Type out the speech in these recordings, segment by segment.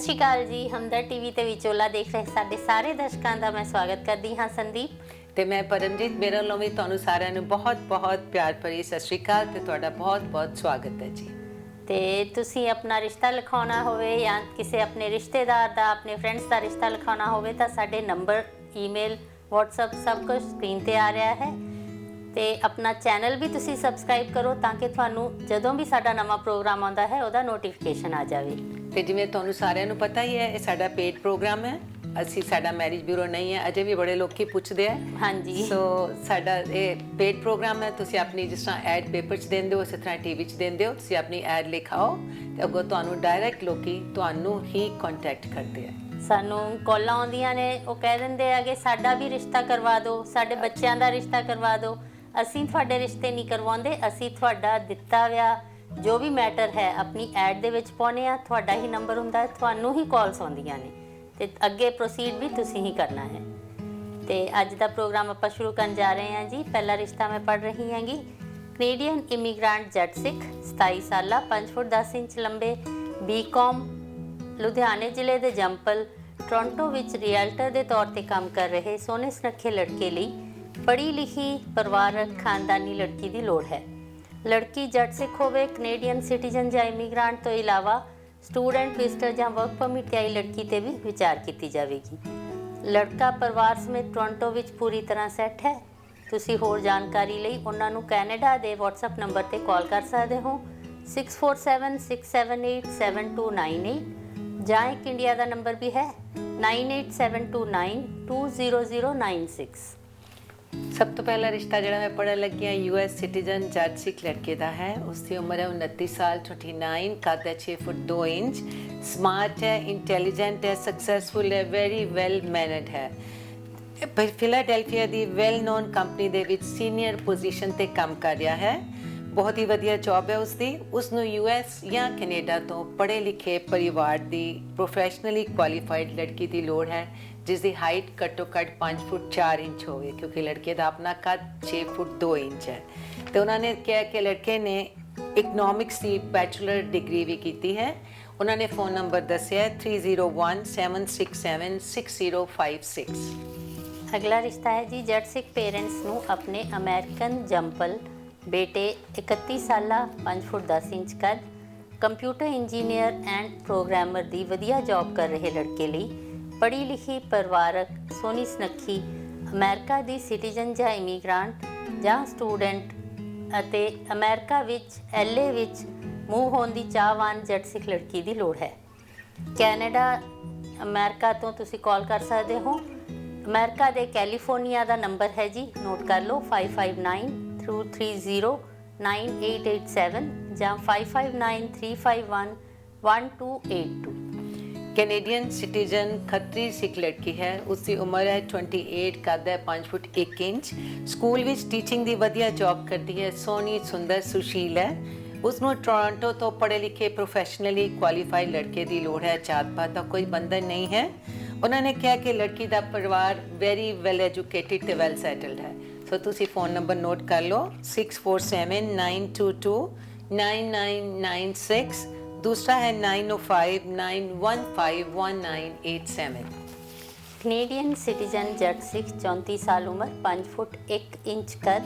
ਸ਼੍ਰੀ ਅਕਾਲ ਜੀ। ਹਮਦਰ ਟੀਵੀ ਤੇ ਵਿਚੋਲਾ ਦੇਖ ਰਹੇ ਸਾਡੇ ਸਾਰੇ ਦਰਸ਼ਕਾਂ ਦਾ ਮੈਂ ਸਵਾਗਤ ਕਰਦੀ ਹਾਂ ਸੰਦੀਪ ਤੇ ਮੈਂ ਪਰਮਜੀਤ। ਮੇਰੇ ਵੱਲੋਂ ਵੀ ਤੁਹਾਨੂੰ ਸਾਰਿਆਂ ਨੂੰ ਬਹੁਤ ਪਿਆਰ ਭਰੀ ਸਤਿ ਸ਼੍ਰੀ ਅਕਾਲ ਤੇ ਤੁਹਾਡਾ ਬਹੁਤ ਸਵਾਗਤ ਹੈ ਜੀ। ਤੇ ਤੁਸੀਂ ਆਪਣਾ ਰਿਸ਼ਤਾ ਲਿਖਾਉਣਾ ਹੋਵੇ ਜਾਂ ਕਿਸੇ ਆਪਣੇ ਰਿਸ਼ਤੇਦਾਰ ਦਾ, ਆਪਣੇ ਫਰੈਂਡਸ ਦਾ ਰਿਸ਼ਤਾ ਲਿਖਾਉਣਾ ਹੋਵੇ ਤਾਂ ਸਾਡੇ ਨੰਬਰ, ਈਮੇਲ, WhatsApp ਸਭ ਕੁਝ ਸਕਰੀਨ ਤੇ ਆ ਰਿਹਾ ਹੈ। ਤੇ ਆਪਣਾ ਚੈਨਲ ਵੀ ਤੁਸੀਂ ਸਬਸਕ੍ਰਾਈਬ ਕਰੋ ਤਾਂ ਕਿ ਤੁਹਾਨੂੰ ਜਦੋਂ ਵੀ ਸਾਡਾ ਨਵਾਂ ਪ੍ਰੋਗਰਾਮ ਆਉਂਦਾ ਹੈ ਉਹਦਾ ਨੋਟੀਫਿਕੇਸ਼ਨ ਆ ਜਾਵੇ। ਤੇ ਜਿਵੇਂ ਤੁਹਾਨੂੰ ਸਾਰਿਆਂ ਨੂੰ ਪਤਾ ਹੀ ਹੈ, ਇਹ ਸਾਡਾ ਪੇਡ ਪ੍ਰੋਗਰਾਮ ਹੈ। ਅਸੀਂ ਸਾਡਾ ਮੈਰਿਜ ਬਿਊਰੋ ਨਹੀਂ ਹੈ। ਅਜੇ ਵੀ ਬੜੇ ਲੋਕੀ ਪੁੱਛਦੇ ਆ। ਹਾਂਜੀ। ਸੋ ਸਾਡਾ ਇਹ ਪੇਡ ਪ੍ਰੋਗਰਾਮ ਹੈ। ਤੁਸੀਂ ਆਪਣੀ ਜਿਸ ਤਰ੍ਹਾਂ ਐਡ ਪੇਪਰ 'ਚ ਦਿੰਦੇ ਹੋ, ਉਸੇ ਤਰ੍ਹਾਂ TV 'ਚ ਦਿੰਦੇ ਹੋ। ਤੁਸੀਂ ਆਪਣੀ ਐਡ ਲਿਖਾਓ ਤੇ ਅੱਗੋਂ ਤੁਹਾਨੂੰ ਡਾਇਰੈਕਟ ਲੋਕੀ ਤੁਹਾਨੂੰ ਹੀ ਕੰਟੈਕਟ ਕਰਦੇ ਆ। ਸਾਨੂੰ ਕਾਲਾਂ ਆਉਂਦੀਆਂ ਨੇ, ਉਹ ਕਹਿ ਦਿੰਦੇ ਆ ਕਿ ਸਾਡਾ ਵੀ ਰਿਸ਼ਤਾ ਕਰਵਾ ਦਿਓ, ਸਾਡੇ ਬੱਚਿਆਂ ਦਾ ਰਿਸ਼ਤਾ ਕਰਵਾ ਦਿਓ। ਅਸੀਂ ਤੁਹਾਡੇ ਰਿਸ਼ਤੇ ਨਹੀਂ ਕਰਵਾਉਂਦੇ, ਅਸੀਂ ਤੁਹਾਡਾ ਦਿੱਤਾ ਵਿਆ ਜੋ ਵੀ ਮੈਟਰ ਹੈ ਆਪਣੀ ਐਡ ਦੇ ਵਿੱਚ ਪਾਉਂਦੇ ਆ। ਤੁਹਾਡਾ ਹੀ ਨੰਬਰ ਹੁੰਦਾ, ਤੁਹਾਨੂੰ ਹੀ ਕਾਲਸ ਆਉਂਦੀਆਂ ਨੇ ਤੇ ਅੱਗੇ ਪ੍ਰੋਸੀਡ ਵੀ ਤੁਸੀਂ ਹੀ ਕਰਨਾ ਹੈ। ਤੇ ਅੱਜ ਦਾ ਪ੍ਰੋਗਰਾਮ ਆਪਾਂ ਸ਼ੁਰੂ ਕਰਨ ਜਾ ਰਹੇ ਹਾਂ ਜੀ। ਪਹਿਲਾ ਰਿਸ਼ਤਾ ਮੈਂ ਪੜ੍ਹ ਰਹੀ ਹੈਗੀ। ਕੈਨੇਡੀਅਨ ਇਮੀਗ੍ਰੈਂਟ ਜੱਟ ਸਿੱਖ, 27 ਸਾਲਾ, 5 ਫੁੱਟ 10 ਇੰਚ ਲੰਬੇ, BCom, ਲੁਧਿਆਣੇ ਜ਼ਿਲ੍ਹੇ ਦੇ ਜੰਪਲ, ਟੋਰਾਂਟੋ ਵਿੱਚ ਰੀਅਲਟਰ ਦੇ ਤੌਰ ਤੇ ਕੰਮ ਕਰ ਰਹੇ ਸੋਹਣੇ ਸੁਨੱਖੇ ਲੜਕੇ ਲਈ ਪੜ੍ਹੀ ਲਿਖੀ ਪਰਿਵਾਰਕ ਖਾਨਦਾਨੀ ਲੜਕੀ ਦੀ ਲੋੜ ਹੈ। ਲੜਕੀ ਜੱਟ ਸਿੱਖ ਹੋਵੇ, ਕੈਨੇਡੀਅਨ ਸਿਟੀਜ਼ਨ ਜਾਂ ਇਮੀਗ੍ਰੈਂਟ ਤੋਂ ਇਲਾਵਾ ਸਟੂਡੈਂਟ, ਵਿਜ਼ਟਰ ਜਾਂ ਵਰਕ ਪਰਮਿਟ ਤੇ ਆਈ ਲੜਕੀ ਤੇ ਵੀ ਵਿਚਾਰ ਕੀਤੀ ਜਾਵੇਗੀ। ਲੜਕਾ ਪਰਿਵਾਰ ਸਮੇਤ ਟੋਰਾਂਟੋ ਵਿੱਚ ਪੂਰੀ ਤਰ੍ਹਾਂ ਸੈੱਟ ਹੈ। ਤੁਸੀਂ ਹੋਰ ਜਾਣਕਾਰੀ ਲਈ ਉਹਨਾਂ ਨੂੰ ਕੈਨੇਡਾ ਦੇ WhatsApp ਨੰਬਰ ਤੇ ਕਾਲ ਕਰ ਸਕਦੇ ਹੋ 6476787298 ਜਾਂ ਇੱਕ ਇੰਡੀਆ ਦਾ ਨੰਬਰ ਵੀ ਹੈ 9872920096। ਸਭ ਤੋਂ ਪਹਿਲਾ ਰਿਸ਼ਤਾ ਜਿਹੜਾ ਮੈਂ ਪੜ੍ਹਨ ਲੱਗੀ ਹਾਂ US ਸਿਟੀਜ਼ਨ ਜੱਟ ਸਿੱਖ ਲੜਕੇ ਦਾ ਹੈ। ਉਸ ਦੀ ਉਮਰ ਹੈ 29 ਸਾਲ, 29, ਕੱਦ ਹੈ 6 ਫੁੱਟ 2 ਇੰਚ, ਸਮਾਰਟ ਹੈ, ਇੰਟੈਲੀਜੈਂਟ ਹੈ, ਸਕਸੈਸਫੁਲ ਹੈ, ਵੈਰੀ ਵੈਲ ਮੈਨਰਡ ਹੈ। ਫਿਲਾਡੈਲਫੀਆ ਦੀ ਵੈਲ ਨੋਨ ਕੰਪਨੀ ਦੇ ਵਿੱਚ ਸੀਨੀਅਰ ਪੋਜੀਸ਼ਨ ਤੇ ਕੰਮ ਕਰ ਰਿਹਾ ਹੈ। ਬਹੁਤ ਹੀ ਵਧੀਆ ਜੌਬ ਹੈ ਉਸਦੀ। ਉਸਨੂੰ US ਜਾਂ ਕੈਨੇਡਾ ਤੋਂ ਪੜ੍ਹੇ ਲਿਖੇ ਪਰਿਵਾਰ ਦੀ ਪ੍ਰੋਫੈਸ਼ਨਲੀ ਕੁਆਲੀਫਾਈਡ ਲੜਕੀ ਦੀ ਲੋੜ ਹੈ ਜਿਸ ਦੀ ਹਾਈਟ ਘੱਟੋ ਘੱਟ 5 ਫੁੱਟ 4 ਇੰਚ ਹੋਵੇ, ਕਿਉਂਕਿ ਲੜਕੇ ਦਾ ਆਪਣਾ ਕੱਦ 6 ਫੁੱਟ 2 ਇੰਚ ਹੈ। ਤੇ ਉਹਨਾਂ ਨੇ ਕਿਹਾ ਕਿ ਲੜਕੇ ਨੇ ਇਕਨੋਮਿਕਸ ਦੀ ਬੈਚਲਰ ਡਿਗਰੀ ਵੀ ਕੀਤੀ ਹੈ। ਉਹਨਾਂ ਨੇ ਫ਼ੋਨ ਨੰਬਰ ਦੱਸਿਆ 3017676056। ਅਗਲਾ ਰਿਸ਼ਤਾ ਹੈ ਜੀ। ਜੱਟ ਸਿੱਖ ਪੇਰੈਂਟਸ ਨੂੰ ਆਪਣੇ ਅਮਰੀਕਨ ਜੰਪਲ ਬੇਟੇ 31 ਸਾਲਾ, 5 ਫੁੱਟ 10 ਇੰਚ ਕੱਦ, ਕੰਪਿਊਟਰ ਇੰਜੀਨੀਅਰ ਐਂਡ ਪ੍ਰੋਗਰਾਮਰ ਦੀ ਵਧੀਆ ਜੌਬ ਕਰ ਰਹੇ ਲੜਕੇ ਲਈ ਪੜ੍ਹੀ ਲਿਖੀ ਪਰਿਵਾਰਕ ਸੋਹਣੀ ਸੁਨੱਖੀ ਅਮਰੀਕਾ ਦੀ ਸਿਟੀਜ਼ਨ ਜਾਂ ਇਮੀਗ੍ਰੈਂਟ ਜਾਂ ਸਟੂਡੈਂਟ ਅਤੇ ਅਮਰੀਕਾ ਵਿੱਚ LA ਵਿੱਚ ਮੂਵ ਹੋਣ ਦੀ ਚਾਹਵਾਨ ਜੱਟ ਸਿੱਖ ਲੜਕੀ ਦੀ ਲੋੜ ਹੈ। ਕੈਨੇਡਾ, ਅਮਰੀਕਾ ਤੋਂ ਤੁਸੀਂ ਕਾਲ ਕਰ ਸਕਦੇ ਹੋ। ਅਮਰੀਕਾ ਦੇ ਕੈਲੀਫੋਰਨੀਆ ਦਾ ਨੰਬਰ ਹੈ ਜੀ, ਨੋਟ ਕਰ ਲਓ 5592309887 ਜਾਂ 5593511282। कैनेडियन सिटीजन खत्री सिख लड़की है। उसकी उम्र है 28, कद है 5 फुट 1 इंच, स्कूल विच टीचिंग दी वधिया जॉब करती है, सोहनी सुंदर सुशील है। उसनों टोरांटो तो पढ़े लिखे प्रोफैशनली कुआलीफाइड लड़के की लोड़ है। जात पात का कोई बंधन नहीं है। उन्होंने कहा कि लड़की का परिवार वेरी वेल एजुकेटेड ते वेल सैटल्ड है। सो तुसी फ़ोन नंबर नोट कर लो 6479229996। दूसरा है 9059151987। ਕੈਨੇਡੀਅਨ ਸਿਟੀਜ਼ਨ ਜੱਟ ਸਿੱਖ, 34 ਸਾਲ ਉਮਰ, 5 ਫੁੱਟ 1 ਇੰਚ ਕੱਦ,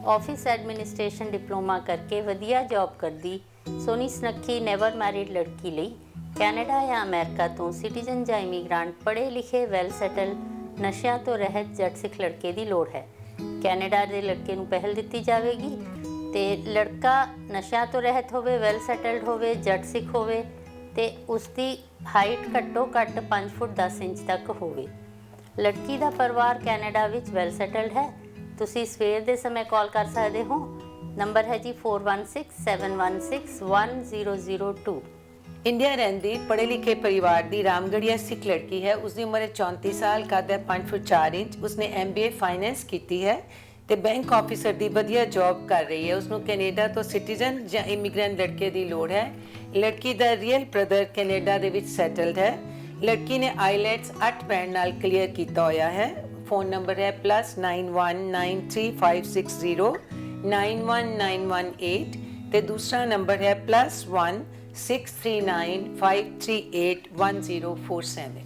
ਆਫਿਸ ਐਡਮਿਨਿਸਟ੍ਰੇਸ਼ਨ ਡਿਪਲੋਮਾ ਕਰਕੇ ਵਧੀਆ ਜੌਬ ਕਰਦੀ ਸੋਹਣੀ ਸੁਨੱਖੀ ਨੈਵਰ ਮੈਰਿਡ ਲੜਕੀ ਲਈ ਕੈਨੇਡਾ ਜਾਂ ਅਮਰੀਕਾ ਤੋਂ ਸਿਟੀਜ਼ਨ ਜਾਂ ਇਮੀਗ੍ਰੈਂਟ ਪੜ੍ਹੇ ਲਿਖੇ ਵੈਲ ਸੈਟਲ ਨਸ਼ਿਆਂ ਤੋਂ ਰਹਿਤ ਜੱਟ ਸਿੱਖ ਲੜਕੇ ਦੀ ਲੋੜ ਹੈ। ਕੈਨੇਡਾ ਦੇ ਲੜਕੇ ਨੂੰ ਪਹਿਲ ਦਿੱਤੀ ਜਾਵੇਗੀ ਤੇ ਲੜਕਾ ਨਸ਼ਿਆਂ ਤੋਂ ਰਹਿਤ ਹੋਵੇ, ਵੈਲ ਸੈਟਲਡ ਹੋਵੇ, ਜੱਟ ਸਿੱਖ ਹੋਵੇ ਤੇ ਉਸਦੀ ਹਾਈਟ ਘੱਟੋ ਘੱਟ 5 ਫੁੱਟ 10 ਇੰਚ ਤੱਕ ਹੋਵੇ। ਲੜਕੀ ਦਾ ਪਰਿਵਾਰ ਕੈਨੇਡਾ ਵਿੱਚ ਵੈਲ ਸੈਟਲਡ ਹੈ। ਤੁਸੀਂ ਸਵੇਰ ਦੇ ਸਮੇਂ ਕਾਲ ਕਰ ਸਕਦੇ ਹੋ। ਨੰਬਰ ਹੈ ਜੀ 4167161002। इंडिया रहती पढ़े लिखे परिवार की रामगढ़िया सिख लड़की है। उसकी उम्र है 34 साल, कद है 5 फुट 4 इंच। उसने MBA फाइनेंस की है तो बैंक ऑफिसर की वधिया जॉब कर रही है। उसनों कैनेडा तो सिटीजन या इमीग्रेंट लड़के की लोड़ है। लड़की का रियल ब्रदर कैनेडा दे विच सैटल्ड है। लड़की ने IELTS 8 बैंड नाल क्लीयर किया होया है। फ़ोन नंबर है +919356091918 ते दूसरा नंबर है +1 6395381047।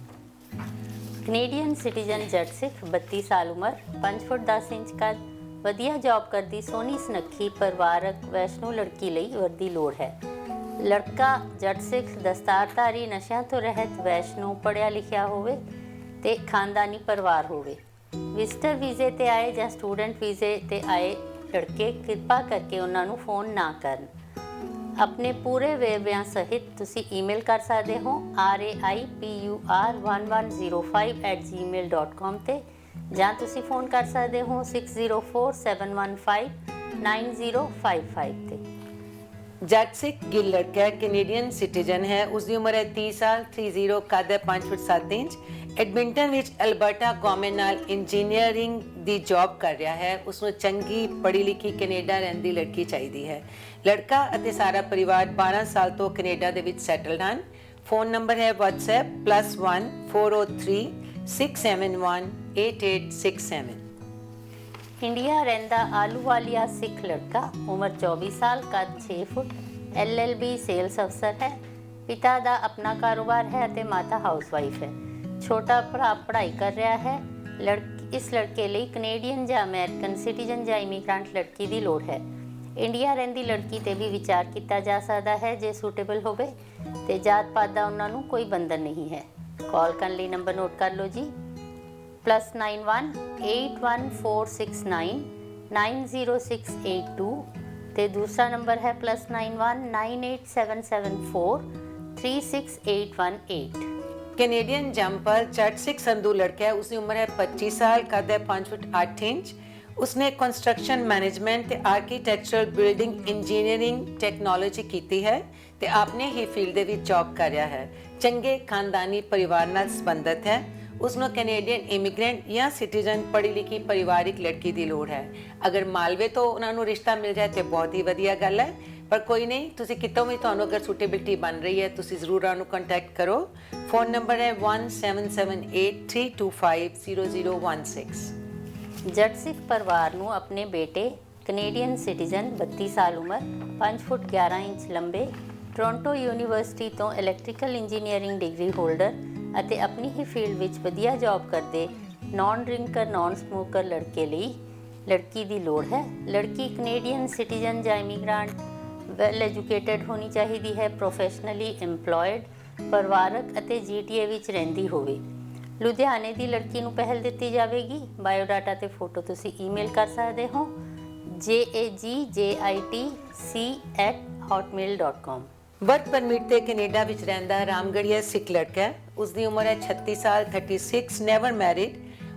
ਕੈਨੇਡੀਅਨ ਸਿਟੀਜ਼ਨ ਜੱਟ ਸਿੱਖ 32 ਸਾਲ ਉਮਰ 5 ਫੁੱਟ 10 ਇੰਚ ਕੱਦ ਵਧੀਆ ਜੌਬ ਕਰਦੀ ਸੋਹਣੀ ਸੁਨੱਖੀ ਪਰਿਵਾਰਕ ਵੈਸ਼ਨੂ ਲੜਕੀ ਲਈ ਵਰਦੀ ਲੋੜ ਹੈ। ਲੜਕਾ ਜੱਟ ਸਿੱਖ ਦਸਤਾਰਧਾਰੀ ਨਸ਼ਿਆਂ ਤੋਂ ਰਹਿਤ ਵੈਸ਼ਨੂ ਪੜ੍ਹਿਆ ਲਿਖਿਆ ਹੋਵੇ ਤੇ ਖਾਨਦਾਨੀ ਪਰਿਵਾਰ ਹੋਵੇ। ਵਿਜ਼ਟਰ ਵੀਜ਼ੇ ਤੇ ਆਏ ਜਾਂ ਸਟੂਡੈਂਟ ਵੀਜ਼ੇ ਤੇ ਆਏ ਲੜਕੇ ਕਿਰਪਾ ਕਰਕੇ ਉਹਨਾਂ ਨੂੰ ਫੋਨ ਨਾ ਕਰਨ। ਆਪਣੇ ਪੂਰੇ ਵੇਰਵਿਆਂ ਸਹਿਤ ਤੁਸੀਂ ਈਮੇਲ ਕਰ ਸਕਦੇ ਹੋ raipur1105@gmail.com ਤੇ ਜਾਂ ਤੁਸੀਂ ਫੋਨ ਕਰ ਸਕਦੇ ਹੋ 6047159055 ਤੇ। जट सिख गिल लड़का है, कैनेडियन सिटीजन है, उसकी उम्र है 30 साल, 30 कद है 5 फुट 7 इंच। एडमिंटन विच अल्बर्टा गवर्नमेंट नाल इंजीनियरिंग दी जॉब कर रहा है। उसनों चंगी पढ़ी लिखी कनेडा रहंदी लड़की चाहिए है। लड़का अते सारा परिवार 12 साल तो कनेडा दे विच सैटल्ड हैं। फोन नंबर है WhatsApp +1 403 671 8867। इंडिया रहंदा आलूवालिया सिख लड़का उम्र 24 साल कद 6 फुट LLB सेल्स अफसर है। पिता दा अपना कारोबार है ਅਤੇ माता हाउसवाइफ है। छोटा भरा पढ़ाई कर रहा है। इस लड़के लिए कनेडियन ਜਾਂ अमेरिकन सिटीजन ਜਾਂ इमीग्रेंट लड़की ਦੀ ਲੋੜ ਹੈ। ਇੰਡੀਆ ਰਹਿੰਦੀ ਲੜਕੀ ਤੇ ਵੀ ਵਿਚਾਰ ਕੀਤਾ ਜਾ ਸਕਦਾ ਹੈ ਜੇ ਸੂਟੇਬਲ ਹੋਵੇ ਤੇ ਜਾਤ ਪਾਤ ਦਾ ਉਹਨਾਂ ਨੂੰ ਕੋਈ ਬੰਧਨ ਨਹੀਂ ਹੈ। ਕਾਲ ਕਰਨ ਲਈ ਨੰਬਰ ਨੋਟ ਕਰ ਲਓ ਜੀ +91 81469 90682 ਤੇ ਦੂਸਰਾ ਨੰਬਰ ਹੈ +91 98774 36818। कैनेडियन जंपर चट सिख संधू लड़का है। उसकी उम्र है 25 साल, कद है 5 फुट 8 इंच। उसने कंस्ट्रक्शन मैनेजमेंट ते आर्कीटैक्चरल बिल्डिंग इंजीनियरिंग टैक्नोलॉजी की है ते आपने ही फील्ड दे विच जॉब कर रहा है। चंगे खानदानी परिवार नाल संबंधित है। उसनों कैनेडियन इमिग्रेंट या सिटीजन पढ़ी लिखी परिवारिक लड़की की लोड़ है। अगर मालवे तो उन्होंने रिश्ता मिल जाए तो बहुत ही वधिया गल है, पर कोई नहीं, तुसी कितों भी तुहानू अगर सूटेबिलिटी बन रही है तुसी जरूर उन्होंने कॉन्टैक्ट करो। फोन नंबर है 177832500016। जट सिख परिवार ਨੂੰ ਆਪਣੇ ਬੇਟੇ ਕੈਨੇਡੀਅਨ ਸਿਟੀਜ਼ਨ 32 ਸਾਲ ਉਮਰ 5 ਫੁੱਟ 11 ਇੰਚ ਲੰਬੇ ਟੋਰਾਂਟੋ ਯੂਨੀਵਰਸਿਟੀ ਤੋਂ ਇਲੈਕਟ੍ਰੀਕਲ ਇੰਜੀਨੀਅਰਿੰਗ ਡਿਗਰੀ ਹੋਲਡਰ ਅਤੇ ਆਪਣੀ ਹੀ ਫੀਲਡ ਵਿੱਚ ਵਧੀਆ ਜੌਬ ਕਰਦੇ ਨੌਨ ਡਰਿੰਕਰ ਨੌਨ ਸਮੋਕਰ ਲੜਕੇ ਲਈ ਲੜਕੀ ਦੀ ਲੋੜ ਹੈ। ਲੜਕੀ ਕੈਨੇਡੀਅਨ ਸਿਟੀਜ਼ਨ ਜਾਂ ਇਮੀਗ੍ਰੈਂਟ ਵੈਲ ਐਜੂਕੇਟਡ ਹੋਣੀ ਚਾਹੀਦੀ ਹੈ, ਪ੍ਰੋਫੈਸ਼ਨਲੀ ਇੰਪਲੋਇਡ, ਪਰਿਵਾਰਕ ਅਤੇ GTA ਵਿੱਚ ਰਹਿੰਦੀ ਹੋਵੇ। ਲੁਧਿਆਣੇ ਦੀ ਲੜਕੀ ਨੂੰ ਪਹਿਲ ਦਿੱਤੀ ਜਾਵੇਗੀ। ਬਾਇਓਡਾਟਾ ਤੇ ਫੋਟੋ ਤੁਸੀਂ ਈਮੇਲ ਕਰ ਸਕਦੇ ਹੋ jagjitc@hotmail.com। वर्क परमिट ते कनेडा विच रहिंदा रामगढ़िया सिख लड़का है। उसकी उम्र है 36 साल, 36, नेवर मैरिड।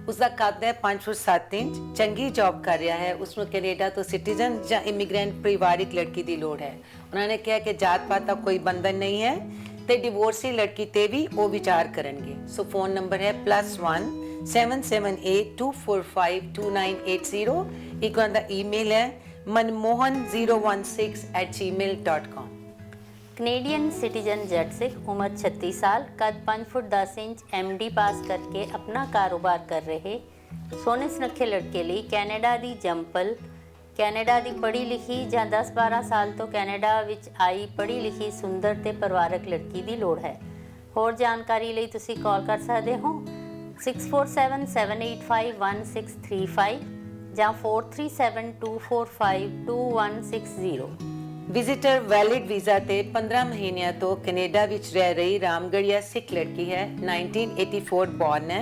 उसका कद है 5 फुट 7 इंच। चंगी जॉब कर रहा है। उसमें कनेडा तो सिटीजन या इमिग्रेंट परिवारिक लड़की की लोड़ है। उन्होंने कहा कि जात पात का कोई बंधन नहीं है तो डिवोर्सी लड़की ते भी वो विचार करेंगे। सो फोन नंबर है +1 77824529880। एक उनका ईमेल है manmohan016@gmail.com। कनेडियन सिटीजन जट सिख उम्र 36 साल कद 5 फुट 10 इंच MD पास करके अपना कारोबार कर रहे सोने सुनखे लड़के लिए कैनेडा दी जंपल कैनेडा दी पढ़ी लिखी ਜਾਂ 10-12 ਸਾਲ ਤੋਂ ਕੈਨੇਡਾ ਵਿੱਚ ਆਈ ਪੜ੍ਹੀ ਲਿਖੀ ਸੁੰਦਰ ਤੇ ਪਰਿਵਾਰਕ ਲੜਕੀ ਦੀ ਲੋੜ ਹੈ। ਹੋਰ ਜਾਣਕਾਰੀ ਲਈ ਤੁਸੀਂ ਕਾਲ ਕਰ ਸਕਦੇ ਹੋ 6477851635 ਜਾਂ 4372452160। विजिटर वैलिड वीज़ा ते 15 महीनों तो कनेडा विच रह रही रामगढ़िया सिख लड़की है। 1984 बॉर्न है।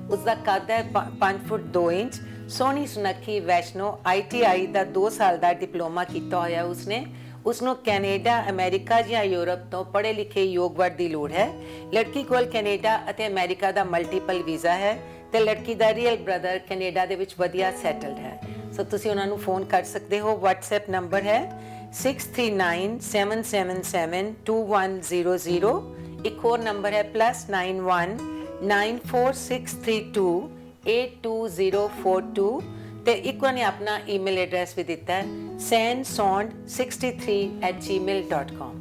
उसका कद है 5 फुट 2 इंच। सोहनी सुनखी वैष्णो ITI का 2 साल का डिप्लोमा किया होया उसने। उसनों कैनेडा अमेरिका या यूरोप तो पढ़े लिखे योग वर्ग की लोड़ है। लड़की कोल कैनेडा अते अमेरिका का मल्टीपल वीज़ा है तो लड़की का रियल ब्रदर कैनेडा दे विच वधिया सैटल्ड है। सो तुसी उन्हां नूं फोन कर सकते हो। WhatsApp नंबर है 6397772100। एक और नंबर है +91 94632820042 ਤੇ ਇੱਕ ਨੇ ਆਪਣਾ ਈਮੇਲ ਐਡਰੈਸ ਵੀ ਦਿੱਤਾ ਹੈ sensond63@gmail.com।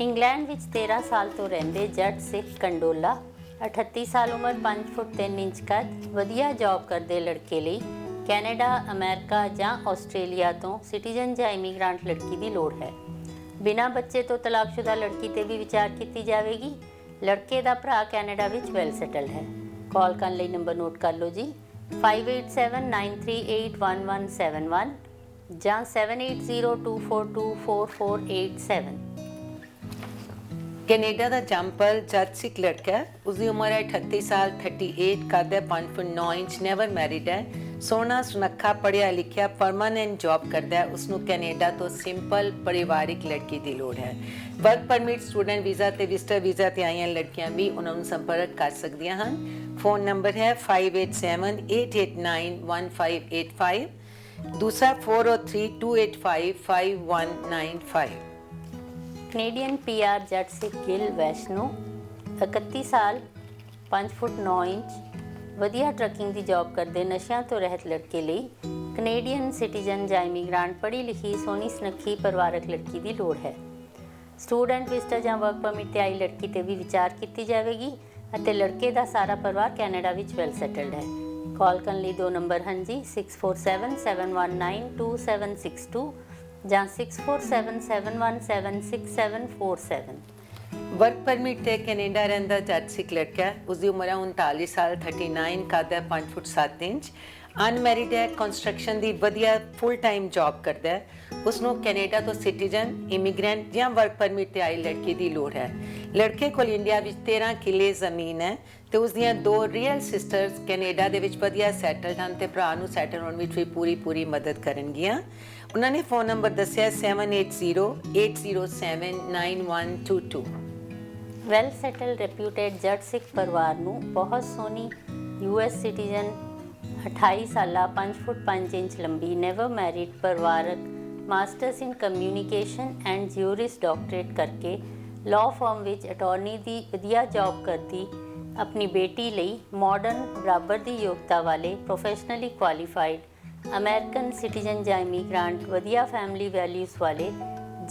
ਇੰਗਲੈਂਡ ਵਿੱਚ 13 ਸਾਲ ਤੋਂ ਰਹਿੰਦੇ ਜੱਟ ਸਿੱਖ ਕੰਡੋਲਾ 38 ਸਾਲ ਉਮਰ 5 ਫੁੱਟ 3 ਇੰਚ ਕੱਦ ਵਧੀਆ ਜੌਬ ਕਰਦੇ ਲੜਕੇ ਲਈ ਕੈਨੇਡਾ ਅਮਰੀਕਾ ਜਾਂ ਆਸਟ੍ਰੇਲੀਆ ਤੋਂ ਸਿਟੀਜ਼ਨ ਜਾਂ ਇਮੀਗ੍ਰੈਂਟ ਲੜਕੀ ਦੀ ਲੋੜ ਹੈ। ਬਿਨਾਂ ਬੱਚੇ ਤੋਂ ਤਲਾਕਸ਼ੁਦਾ ਲੜਕੀ ਤੇ ਵੀ ਵਿਚਾਰ ਕੀਤੀ ਜਾਵੇਗੀ। ਲੜਕੇ ਦਾ ਭਰਾ ਕੈਨੇਡਾ ਵਿੱਚ ਵੈਲ ਸੈਟਲਡ ਹੈ। ਕਾਲ ਕਰਨ ਲਈ ਨੰਬਰ ਨੋਟ ਕਰ ਲਓ ਜੀ 5879381171 ਜਾਂ 7802424487। ਕੈਨੇਡਾ ਦਾ ਜੰਪਲ ਜੱਜ ਸਿੱਖ ਲੜਕਾ ਹੈ। ਉਸਦੀ ਉਮਰ ਹੈ 38 ਸਾਲ 38, ਕੱਦ ਹੈ 5 ਫੁੱਟ 9 ਇੰਚ, ਨੈਵਰ ਮੈਰਿਡ ਹੈ, ਸੋਹਣਾ ਸੁਨੱਖਾ ਪੜ੍ਹਿਆ ਲਿਖਿਆ ਪਰਮਾਨੈਂਟ ਜੌਬ ਕਰਦਾ ਹੈ। ਉਸਨੂੰ ਕੈਨੇਡਾ ਤੋਂ ਸਿੰਪਲ ਪਰਿਵਾਰਿਕ ਲੜਕੀ ਦੀ ਲੋੜ ਹੈ। ਵਰਕ ਪਰਮਿਟ, ਸਟੂਡੈਂਟ ਵੀਜ਼ਾ ਤੇ ਵਿਜ਼ਟਰ ਵੀਜ਼ਾ ਤੇ ਆਈਆਂ ਲੜਕੀਆਂ ਵੀ ਉਹਨਾਂ ਨੂੰ ਸੰਪਰਕ ਕਰ ਸਕਦੀਆਂ ਹਨ। ਫੋਨ ਨੰਬਰ ਹੈ 5878891585, ਦੂਸਰਾ 4032855195। ਕੈਨੇਡੀਅਨ ਪੀਆਰ ਜੱਟ ਸਿੱਖ ਗਿਲ ਵੈਸ਼ਨੂ 31 ਸਾਲ 5 ਫੁੱਟ 9 ਇੰਚ, ਵਧੀਆ ਟਰੱਕਿੰਗ ਦੀ ਜੌਬ ਕਰਦੇ ਨਸ਼ਿਆਂ ਤੋਂ ਰਹਿਤ ਲੜਕੇ ਲਈ ਕੈਨੇਡੀਅਨ ਸਿਟੀਜ਼ਨ ਜਾਂ ਇਮੀਗ੍ਰਾਂਟ ਪੜ੍ਹੀ ਲਿਖੀ ਸੋਹਣੀ ਸੁਨੱਖੀ ਪਰਿਵਾਰਕ ਲੜਕੀ ਦੀ ਲੋੜ ਹੈ। ਸਟੂਡੈਂਟ ਵਿਜ਼ਟਰ ਜਾਂ ਵਰਕ ਪਰਮਿਟ ਤੇ ਆਈ ਲੜਕੀ ਤੇ ਵੀ ਵਿਚਾਰ ਕੀਤੀ ਜਾਵੇਗੀ ਅਤੇ ਲੜਕੇ ਦਾ ਸਾਰਾ ਪਰਿਵਾਰ ਕੈਨੇਡਾ ਵਿੱਚ ਵੈਲ ਸੈਟਲਡ ਹੈ। ਕਾਲ ਕਰਨ ਲਈ ਦੋ ਨੰਬਰ ਹਨ ਜੀ 6477192762 ਜਾਂ 6477176747। ਵਰਕ ਪਰਮਿਟ ਤੇ ਕੈਨੇਡਾ ਰਹਿੰਦਾ ਜੱਜ ਸਿੱਖ ਲੜਕਾ ਹੈ। ਉਸਦੀ ਉਮਰ ਹੈ 39 ਸਾਲ 39, ਕੱਦ ਹੈ 5 ਫੁੱਟ 7 ਇੰਚ, ਅਨਮੈਰਿਡ ਹੈ, ਕੰਸਟਰਕਸ਼ਨ ਦੀ ਵਧੀਆ ਫੁੱਲ ਟਾਈਮ ਜੌਬ ਕਰਦਾ ਹੈ। ਉਸਨੂੰ ਕੈਨੇਡਾ ਤੋਂ ਸਿਟੀਜ਼ਨ, ਇਮੀਗ੍ਰੈਂਟ ਜਾਂ ਵਰਕ ਪਰਮਿਟ ਤੇ ਆਈ ਲੜਕੀ ਦੀ ਲੋੜ ਹੈ। ਲੜਕੇ ਕੋਲ ਇੰਡੀਆ ਵਿੱਚ 13 ਕਿੱਲੇ ਜ਼ਮੀਨ ਹੈ ਤੇ ਉਸਦੀਆਂ 2 ਰੀਅਲ ਸਿਸਟਰਸ ਕੈਨੇਡਾ ਦੇ ਵਿੱਚ ਵਧੀਆ ਸੈਟਲਡ ਹਨ ਤੇ ਭਰਾ ਨੂੰ ਸੈਟਲ ਹੋਣ ਵਿੱਚ ਵੀ ਪੂਰੀ ਮਦਦ ਕਰਨਗੀਆਂ। ਉਹਨਾਂ ਨੇ ਫੋਨ ਨੰਬਰ ਦੱਸਿਆ 7808079122। ਵੈਲ ਸੈਟਲ ਰੈਪਿਊਟਡ ਜੱਟ ਸਿੱਖ ਪਰਿਵਾਰ ਨੂੰ ਬਹੁਤ ਸੋਹਣੀ US ਸਿਟੀਜ਼ਨ 28 ਸਾਲਾ 5 ਫੁੱਟ 5 ਇੰਚ ਲੰਬੀ ਨੈਵਰ ਮੈਰਿਡ ਪਰਿਵਾਰਕ masters in communication and juris doctorate ਕਰਕੇ ਲਾਅ ਫਰਮ ਵਿੱਚ ਅਟਾਰਨੀ ਦੀ ਵਧੀਆ ਜੌਬ ਕਰਦੀ ਆਪਣੀ ਬੇਟੀ ਲਈ ਮਾਡਰਨ ਬਰਾਬਰ ਦੀ ਯੋਗਤਾ ਵਾਲੇ ਪ੍ਰੋਫੈਸ਼ਨਲੀ ਕੁਆਲੀਫਾਈਡ ਅਮਰੀਕਨ ਸਿਟੀਜ਼ਨ ਜਾਂ ਇਮੀਗ੍ਰਾਂਟ ਵਧੀਆ ਫੈਮਿਲੀ ਵੈਲਿਊਜ਼ ਵਾਲੇ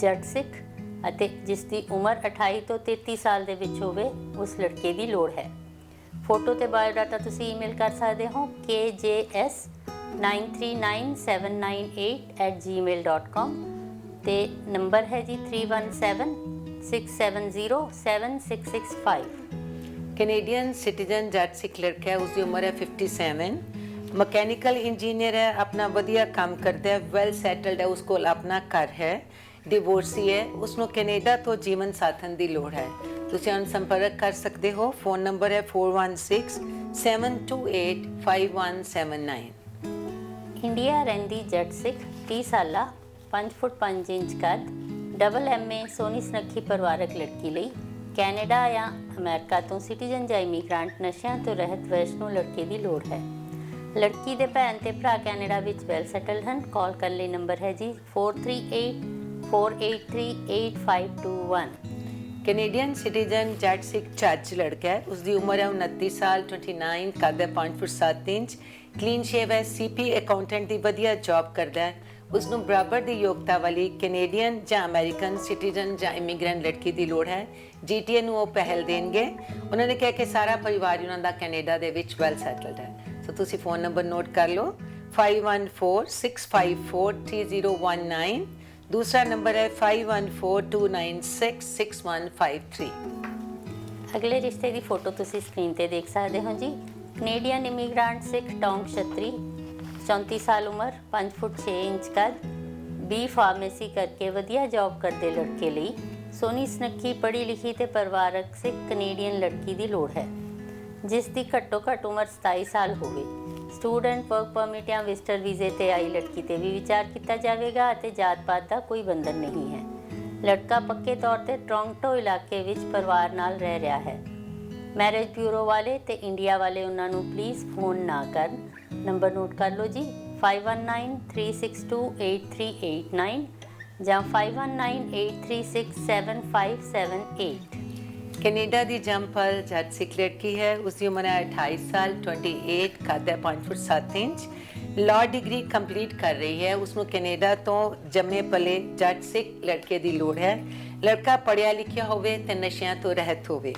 ਜੱਟ ਸਿੱਖ ਅਤੇ ਜਿਸ ਦੀ ਉਮਰ 28 ਤੋਂ 33 ਸਾਲ ਦੇ ਵਿੱਚ ਹੋਵੇ ਉਸ ਲੜਕੇ ਦੀ ਲੋੜ ਹੈ। ਫੋਟੋ ਤੇ ਬਾਇਓਡਾਟਾ ਤੁਸੀਂ ਈਮੇਲ ਕਰ ਸਕਦੇ ਹੋ kjs939798@gmail.com ਤੇ ਨੰਬਰ ਹੈ ਜੀ 3176707665। ਕੈਨੇਡੀਅਨ ਸਿਟੀਜ਼ਨ ਜੱਟ ਸਿੱਖ ਲੜਕਾ ਹੈ। ਉਸਦੀ ਉਮਰ ਹੈ 57, ਮਕੈਨੀਕਲ ਇੰਜੀਨੀਅਰ ਹੈ, ਆਪਣਾ ਵਧੀਆ ਕੰਮ ਕਰਦਾ ਹੈ, ਵੈਲ ਸੈਟਲਡ ਹੈ, ਉਸ ਕੋਲ ਆਪਣਾ ਘਰ ਹੈ, ਡਿਵੋਰਸੀ ਹੈ, ਉਸਨੂੰ ਕੈਨੇਡਾ ਤੋਂ ਜੀਵਨ ਸਾਥਣ ਦੀ ਲੋੜ ਹੈ। ਤੁਸੀਂ ਉਹਨਾਂ ਸੰਪਰਕ ਕਰ ਸਕਦੇ ਹੋ। ਫੋਨ ਨੰਬਰ ਹੈ 4167285179। ਇੰਡੀਆ ਰਹਿੰਦੀ ਜੱਟ ਸਿੱਖ 30 ਸਾਲਾ 5 ਫੁੱਟ 5 ਇੰਚ ਕੱਦ ਡਬਲ MA ਸੋਹਣੀ ਸੁਨੱਖੀ ਪਰਿਵਾਰਕ ਲੜਕੀ ਲਈ ਕੈਨੇਡਾ ਜਾਂ ਅਮਰੀਕਾ ਤੋਂ ਸਿਟੀਜ਼ਨ ਜਾਂ ਇਮੀਗ੍ਰਾਂਟ ਨਸ਼ਿਆਂ ਤੋਂ ਰਹਿਤ ਵੈਸ਼ਨੂ ਲੜਕੇ ਦੀ ਲੋੜ ਹੈ। ਲੜਕੀ ਦੇ ਭੈਣ ਤੇ ਭਰਾ ਕੈਨੇਡਾ ਵਿੱਚ ਵੈਲ ਸੈਟਲਡ ਹਨ। ਕਾਲ ਕਰਨ ਲਈ ਨੰਬਰ ਹੈ ਜੀ 4384838521। ਕੈਨੇਡੀਅਨ ਸਿਟੀਜ਼ਨ ਜੱਟ ਸਿੱਖ ਜੱਜ ਲੜਕਾ ਹੈ। ਉਸਦੀ ਉਮਰ ਹੈ 29 ਸਾਲ 29, ਕੱਦ ਹੈ 5 ਫੁੱਟ 7 ਇੰਚ, ਕਲੀਨ ਸ਼ੇਵ ਹੈ, CP ਅਕਾਊਂਟੈਂਟ ਦੀ ਵਧੀਆ ਜੌਬ ਕਰਦਾ ਹੈ। ਉਸਨੂੰ ਬਰਾਬਰ ਦੀ ਯੋਗਤਾ ਵਾਲੀ ਕੈਨੇਡੀਅਨ ਜਾਂ ਅਮਰੀਕਨ ਸਿਟੀਜ਼ਨ ਜਾਂ ਇਮੀਗ੍ਰੈਂਟ ਲੜਕੀ ਦੀ ਲੋੜ ਹੈ। GTA ਨੂੰ ਉਹ ਪਹਿਲ ਦੇਣਗੇ। ਉਹਨਾਂ ਨੇ ਕਿਹਾ ਕਿ ਸਾਰਾ ਪਰਿਵਾਰ ਉਹਨਾਂ ਦਾ ਕੈਨੇਡਾ ਦੇ ਵਿੱਚ ਵੈਲ ਸੈਟਲਡ ਹੈ। ਸੋ ਤੁਸੀਂ ਫੋਨ ਨੰਬਰ ਨੋਟ ਕਰ ਲਓ 5146543019। दूसरा नंबर है 5142966153। ਅਗਲੇ ਰਿਸ਼ਤੇ ਦੀ ਫੋਟੋ ਤੁਸੀਂ ਸਕਰੀਨ ਤੇ ਦੇਖ ਸਕਦੇ ਹੋ ਜੀ। ਕੈਨੇਡੀਅਨ ਇਮੀਗ੍ਰਾਂਟ ਸਿੱਖ ਟੌਂਗ ਛਤਰੀ 34 ਸਾਲ ਉਮਰ 5 ਫੁੱਟ 6 ਇੰਚ ਕੱਦ B ਫਾਰਮੇਸੀ ਕਰਕੇ ਵਧੀਆ ਜੌਬ ਕਰਦੇ ਲੜਕੇ ਲਈ ਸੋਹਣੀ ਸੁਨੱਖੀ ਪੜ੍ਹੀ ਲਿਖੀ ਤੇ ਪਰਿਵਾਰਕ ਸਿੱਖ ਕੈਨੇਡੀਅਨ ਲੜਕੀ ਦੀ ਲੋੜ ਹੈ ਜਿਸ ਦੀ ਘੱਟੋ ਘੱਟ ਉਮਰ 27 ਸਾਲ ਹੋਵੇ। ਸਟੂਡੈਂਟ ਵਰਕ ਪਰਮਿਟ ਜਾਂ ਵਿਜ਼ਟਰ ਵੀਜ਼ੇ ਤੇ ਆਈ ਲੜਕੀ ਤੇ ਵੀ ਵਿਚਾਰ ਕੀਤਾ ਜਾਵੇਗਾ ਅਤੇ ਜਾਤ ਪਾਤ ਦਾ ਕੋਈ ਬੰਧਨ ਨਹੀਂ ਹੈ। ਲੜਕਾ ਪੱਕੇ ਤੌਰ ਤੇ ਟੋਰਾਂਟੋ ਇਲਾਕੇ ਵਿੱਚ ਪਰਿਵਾਰ ਨਾਲ ਰਹਿ ਰਿਹਾ ਹੈ। ਮੈਰਿਜ ਬਿਊਰੋ ਵਾਲੇ ਤੇ ਇੰਡੀਆ ਵਾਲੇ ਉਹਨਾਂ ਨੂੰ ਪਲੀਜ਼ ਫੋਨ ਨਾ ਕਰਨ। ਨੰਬਰ ਨੋਟ ਕਰ ਲਓ ਜੀ 5193628389 ਜਾਂ 5198367578। कनाडा की जम्पल जज सिख लड़की है। उसकी उम्र है 28 साल 28, कद है 5 foot 7 inch, law degree complete कर रही है। उसमें कनाडा तो जमे पले जज सिख लड़के की लोड़ है। लड़का पढ़िया लिखिया होवे ते नशियां तो रहत होवे।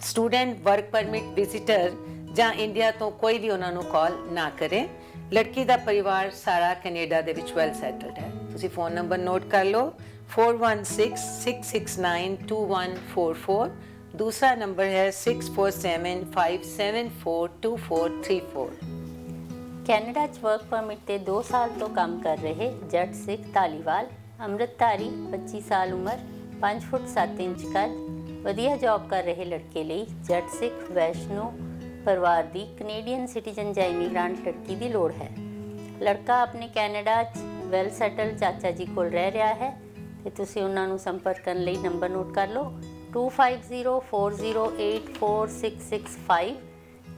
स्टूडेंट वर्क परमिट विजिटर ਜਾਂ ਇੰਡੀਆ ਤੋਂ ਕੋਈ ਵੀ ਉਹਨਾਂ ਨੂੰ ਕਾਲ ਨਾ ਕਰੇ। ਲੜਕੀ ਦਾ ਪਰਿਵਾਰ ਸਾਰਾ ਕੈਨੇਡਾ ਦੇ ਵਿੱਚ ਵੈਲ ਸੈਟਲਡ ਹੈ। ਤੁਸੀਂ ਫੋਨ ਨੰਬਰ ਨੋਟ ਕਰ ਲਓ 4166692144। दूसरा नंबर है 6475742434। ਕੈਨੇਡਾ 'ਚ ਵਰਕ ਪਰਮਿਟ ਤੇ 2 ਸਾਲ ਤੋਂ ਕੰਮ ਕਰ ਰਹੇ ਜੱਟ ਸਿੱਖ ਧਾਲੀਵਾਲ, ਅੰਮ੍ਰਿਤਧਾਰੀ 25 ਸਾਲ ਉਮਰ, 5 ਫੁੱਟ 7 ਇੰਚ ਕੱਦ, ਵਧੀਆ ਜੌਬ ਕਰ ਰਹੇ ਲੜਕੇ ਲਈ ਜੱਟ ਸਿੱਖ ਵੈਸ਼ਨੋ ਪਰਿਵਾਰ ਦੀ ਕੈਨੇਡੀਅਨ ਸਿਟੀਜ਼ਨ ਜਾਂ ਇਮੀਗ੍ਰੈਂਟ ਲੜਕੀ ਦੀ ਲੋੜ ਹੈ। ਲੜਕਾ ਆਪਣੇ ਕੈਨੇਡਾ 'ਚ ਵੈਲ ਸੈਟਲ ਚਾਚਾ ਜੀ ਕੋਲ ਰਹਿ ਰਿਹਾ ਹੈ ਤੇ ਤੁਸੀਂ ਉਹਨਾਂ ਨੂੰ ਸੰਪਰਕ ਕਰਨ ਲਈ ਨੰਬਰ ਨੋਟ ਕਰ ਲਓ 2504084665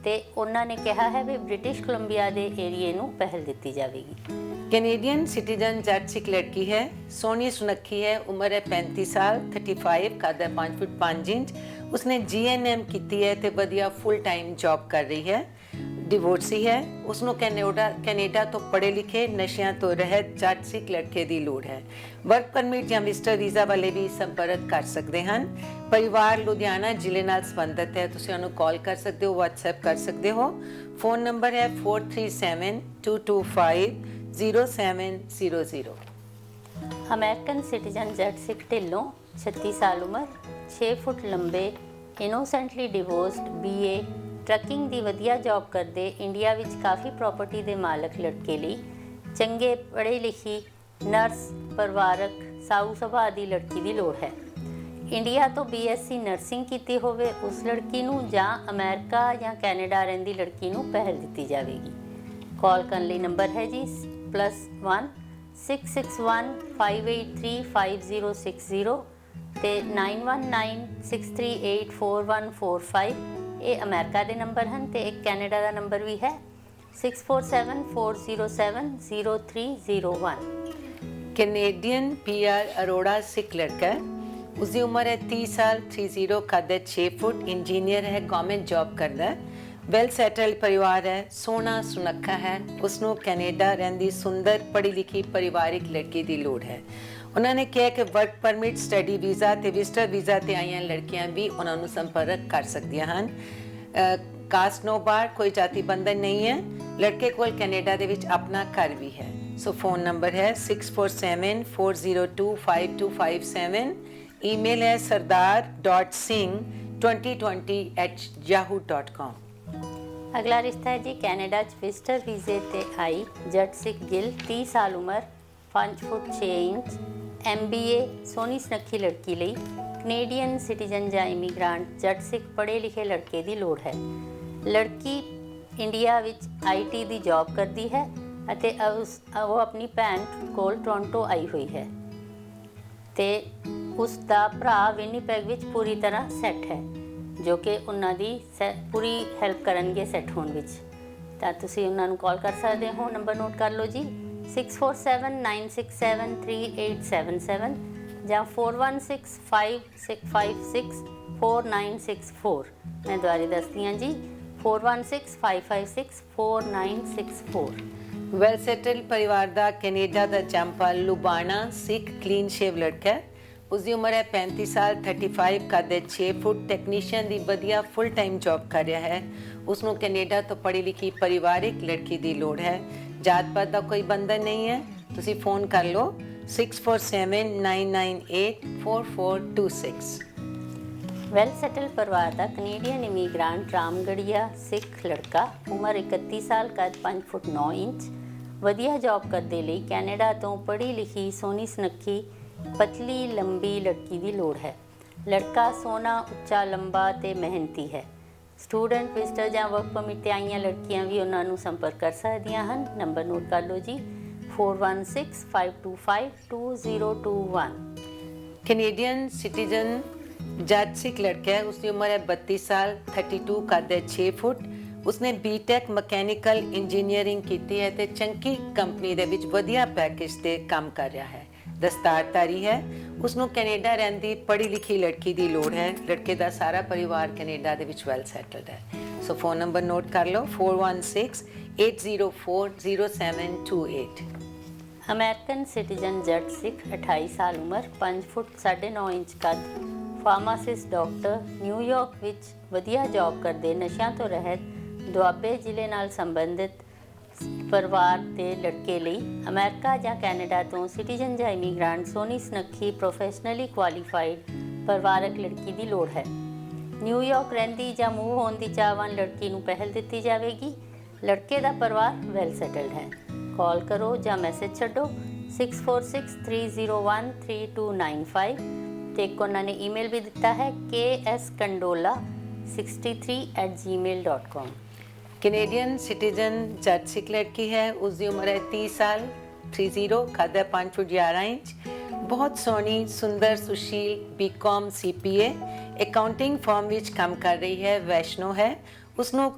ਤੇ ਉਹਨਾਂ ਨੇ ਕਿਹਾ ਹੈ ਵੀ ਬ੍ਰਿਟਿਸ਼ ਕੋਲੰਬੀਆ ਦੇ ਏਰੀਏ ਨੂੰ ਪਹਿਲ ਦਿੱਤੀ ਜਾਵੇਗੀ। कैनेडियन सिटीजन जट सिख लड़की है, सोनी सुनक्खी है, उम्र है 35 साल, 35, कद है 5 फुट 5 इंच। उसने GNM की है तो वधिया फुल टाइम जॉब कर रही है, डिवोर्सी है। उसनों कैनेडा तो पढ़े लिखे नशियां तो रहत जट सिख लड़के की लोड़ है। वर्क परमिट या मिस्टर वीज़ा वाले भी संपर्क कर सकते हैं। परिवार लुधियाना जिले नाल संबंधित है, तुसीं उन्हें कॉल कर सकते हो, व्हाट्सएप कर सकते हो। फ़ोन नंबर है 4372250700। ਅਮਰੀਕਨ ਸਿਟੀਜ਼ਨ ਜੱਟ ਸਿੱਖ ਢਿੱਲੋਂ 36 ਸਾਲ ਉਮਰ, 6 ਫੁੱਟ ਲੰਬੇ, ਇਨੋਸੈਂਟਲੀ ਡਿਵੋਰਸਡ, BA, ਟਰੱਕਿੰਗ ਦੀ ਵਧੀਆ ਜੌਬ ਕਰਦੇ ਇੰਡੀਆ ਵਿੱਚ ਕਾਫੀ ਪ੍ਰਾਪਰਟੀ ਦੇ ਮਾਲਕ ਲੜਕੇ ਲਈ ਚੰਗੇ ਪੜ੍ਹੀ ਲਿਖੀ ਨਰਸ ਪਰਿਵਾਰਕ ਸਾਊ ਸੁਭਾਅ ਦੀ ਲੜਕੀ ਦੀ ਲੋੜ ਹੈ। ਇੰਡੀਆ ਤੋਂ BSc ਨਰਸਿੰਗ ਕੀਤੀ ਹੋਵੇ ਉਸ ਲੜਕੀ ਨੂੰ ਜਾਂ ਅਮਰੀਕਾ ਜਾਂ ਕੈਨੇਡਾ ਰਹਿੰਦੀ ਲੜਕੀ ਨੂੰ ਪਹਿਲ ਦਿੱਤੀ ਜਾਵੇਗੀ। ਕਾਲ ਕਰਨ ਲਈ ਨੰਬਰ ਹੈ ਜੀ +1 661 583 5060 ਤੇ 9196384145। ਇਹ ਅਮਰੀਕਾ ਦੇ ਨੰਬਰ ਹਨ ਤੇ ਇੱਕ ਕੈਨੇਡਾ ਦਾ ਨੰਬਰ ਵੀ ਹੈ 6474070301। कैनेडियन PR अरोड़ा सिख लड़का है, उसकी उम्र है 30 साल, 30, कद है 6 फुट, इंजीनियर है, गवर्नमेंट जॉब करता है, वैल सैटल्ड परिवार है, सोहना सुनक्खा है। उसनों कैनेडा रहंदी सुंदर पढ़ी लिखी परिवारिक लड़की की लोड़ है। उन्होंने कहा कि वर्क परमिट स्टडी वीज़ा ते विजिटर वीज़ा ते आईयां लड़कियां भी उन्होंने संपर्क कर सकदियां हन। कास्ट नो बार, कोई जाति बंधन नहीं है। लड़के कोल कैनेडा दे विच अपना घर भी है। सो फ़ोन नंबर है 6474025257। ईमेल है sardar.singh2020@yahoo.com। ਅਗਲਾ ਰਿਸ਼ਤਾ ਹੈ ਜੀ ਕੈਨੇਡਾ 'ਚ ਵਿਜ਼ਟਰ ਵੀਜ਼ੇ ਤੇ ਆਈ ਜੱਟ ਸਿੱਖ ਗਿੱਲ, 30 ਸਾਲ ਉਮਰ, 5 ਫੁੱਟ 6 ਇੰਚ, MBA, ਸੋਹਣੀ ਸੁਨੱਖੀ ਲੜਕੀ ਲਈ ਕੈਨੇਡੀਅਨ ਸਿਟੀਜ਼ਨ ਜਾਂ ਇਮੀਗ੍ਰੈਂਟ ਜੱਟ ਸਿੱਖ ਪੜ੍ਹੇ ਲਿਖੇ ਲੜਕੇ ਦੀ ਲੋੜ ਹੈ। ਲੜਕੀ ਇੰਡੀਆ ਵਿੱਚ IT ਦੀ ਜੌਬ ਕਰਦੀ ਹੈ ਅਤੇ ਉਹ ਆਪਣੀ ਭੈਣ ਕੋਲ ਟੋਰਾਂਟੋ ਆਈ ਹੋਈ ਹੈ ਤੇ ਉਸ ਦਾ ਭਰਾ ਵਿਨੀਪੈਗ ਵਿੱਚ ਪੂਰੀ ਤਰ੍ਹਾਂ ਸੈੱਟ ਹੈ ਜੋ ਕਿ ਉਹਨਾਂ ਦੀ ਪੂਰੀ ਹੈਲਪ ਕਰਨਗੇ ਸੈੱਟ ਹੋਣ ਵਿੱਚ। ਤਾਂ ਤੁਸੀਂ ਉਹਨਾਂ ਨੂੰ ਕਾਲ ਕਰ ਸਕਦੇ ਹੋ, ਨੰਬਰ ਨੋਟ ਕਰ ਲਓ ਜੀ 6479673877 ਜਾਂ 4165564964। ਮੈਂ ਦੁਬਾਰਾ ਦੱਸਦੀ ਹਾਂ ਜੀ 4165564964। ਵੈਲ ਸੈਟਲ ਪਰਿਵਾਰ ਦਾ ਕੈਨੇਡਾ ਦਾ ਜੰਪਲ ਲੁਬਾਣਾ ਸਿੱਖ ਕਲੀਨ ਸ਼ੇਵ ਲੜਕਾ ਹੈ। उसकी उम्र है 35 साल, 35, कद है 6 फुट, टैक्नीशियन की वधिया फुल टाइम जॉब कर रहा है। उसनों कैनेडा तो पढ़ी लिखी परिवारिक लड़की की लोड़ है। जात पात का कोई बंधन नहीं है। तुसी फ़ोन कर लो 6479984426। ਵੈਲ ਸੈਟਲ ਪਰਿਵਾਰ ਦਾ ਕੈਨੇਡੀਅਨ ਇਮੀਗ੍ਰੈਂਟ ਰਾਮਗੜੀਆ ਸਿੱਖ ਲੜਕਾ, ਉਮਰ 31 ਸਾਲ, ਕੱਦ 5 ਫੁੱਟ 9 ਇੰਚ, ਵਧੀਆ ਜੌਬ ਕਰਦੇ ਲਈ ਕੈਨੇਡਾ ਤੋਂ ਪੜ੍ਹੀ ਲਿਖੀ ਸੋਹਣੀ ਸੁਨੱਖੀ ਪਤਲੀ ਲੰਬੀ ਲੜਕੀ ਦੀ ਲੋੜ ਹੈ। ਲੜਕਾ ਸੋਹਣਾ, ਉੱਚਾ, ਲੰਬਾ ਤੇ ਮਿਹਨਤੀ ਹੈ। ਸਟੂਡੈਂਟ, ਵਿਜ਼ਟਰ ਜਾਂ ਵਰਕ ਪਰਮਿਟ ਤੇ ਆਈਆਂ ਲੜਕੀਆਂ ਵੀ ਉਹਨਾਂ ਨੂੰ ਸੰਪਰਕ ਕਰ ਸਕਦੀਆਂ ਹਨ। ਨੰਬਰ ਨੋਟ ਕਰ ਲਓ ਜੀ 4165252021। कैनेडियन सिटीजन जट सिख लड़का है, उसकी उम्र है 32 साल, 32, कद है 6 फुट। उसने BTech मैकेनिकल इंजीनियरिंग की है तो चंकी कंपनी दे विच वधिया पैकेज ते काम कर रहा है। दस्तारधारी है। उसनों कैनेडा रहंदी पढ़ी लिखी लड़की की लोड़ है। लड़के का सारा परिवार कैनेडा दे विच वैल सैटल्ड है। सो फ़ोन नंबर नोट कर लो 4168040728। ਅਮਰੀਕਨ ਸਿਟੀਜ਼ਨ ਜੱਟ ਸਿੱਖ 28 ਸਾਲ ਉਮਰ, 5 ਫੁੱਟ 9.5 ਇੰਚ ਕੱਦ, ਫਾਰਮਾਸਿਸਟ ਡਾਕਟਰ, ਨਿਊਯਾਰਕ ਵਿੱਚ ਵਧੀਆ ਜੌਬ ਕਰਦੇ ਨਸ਼ਿਆਂ ਤੋਂ ਰਹਿਤ ਦੁਆਬੇ ਜ਼ਿਲ੍ਹੇ ਨਾਲ ਸੰਬੰਧਿਤ ਪਰਿਵਾਰ ਦੇ ਲੜਕੇ ਲਈ ਅਮਰੀਕਾ ਜਾਂ ਕੈਨੇਡਾ ਤੋਂ ਸਿਟੀਜ਼ਨ ਜਾਂ ਇਮੀਗ੍ਰੈਂਟ ਸੋਹਣੀ ਸੁਨੱਖੀ ਪ੍ਰੋਫੈਸ਼ਨਲੀ ਕੁਆਲੀਫਾਈਡ ਪਰਿਵਾਰਕ ਲੜਕੀ ਦੀ ਲੋੜ ਹੈ। ਨਿਊਯਾਰਕ ਰਹਿੰਦੀ ਜਾਂ ਮੂਵ ਹੋਣ ਦੀ ਚਾਹਵਾਨ ਲੜਕੀ ਨੂੰ ਪਹਿਲ ਦਿੱਤੀ ਜਾਵੇਗੀ। ਲੜਕੇ ਦਾ ਪਰਿਵਾਰ ਵੈਲ ਸੈਟਲਡ ਹੈ। ਕਾਲ ਕਰੋ ਜਾਂ ਮੈਸੇਜ ਛੱਡੋ 6463013295 ਤੇ ਇੱਕ ਉਹਨਾਂ ਨੇ ਈਮੇਲ ਵੀ ਦਿੱਤਾ ਹੈ kskandola63@gmail.com। ਕੈਨੇਡੀਅਨ ਸਿਟੀਜ਼ਨ ਜੱਜ ਸਿੱਖ ਲੜਕੀ ਹੈ। ਉਸਦੀ ਉਮਰ ਹੈ 30 ਸਾਲ 30, ਕੱਦ ਹੈ 5 ਫੁੱਟ 11 ਇੰਚ। ਬਹੁਤ ਸੋਹਣੀ ਸੁੰਦਰ ਸੁਸ਼ੀਲ BCom CPA ਅਕਾਊਂਟਿੰਗ ਫਰਮ ਵਿੱਚ ਕੰਮ ਕਰ ਰਹੀ ਹੈ। ਵੈਸ਼ਨੋ ਹੈ। ਉਸਨੂੰ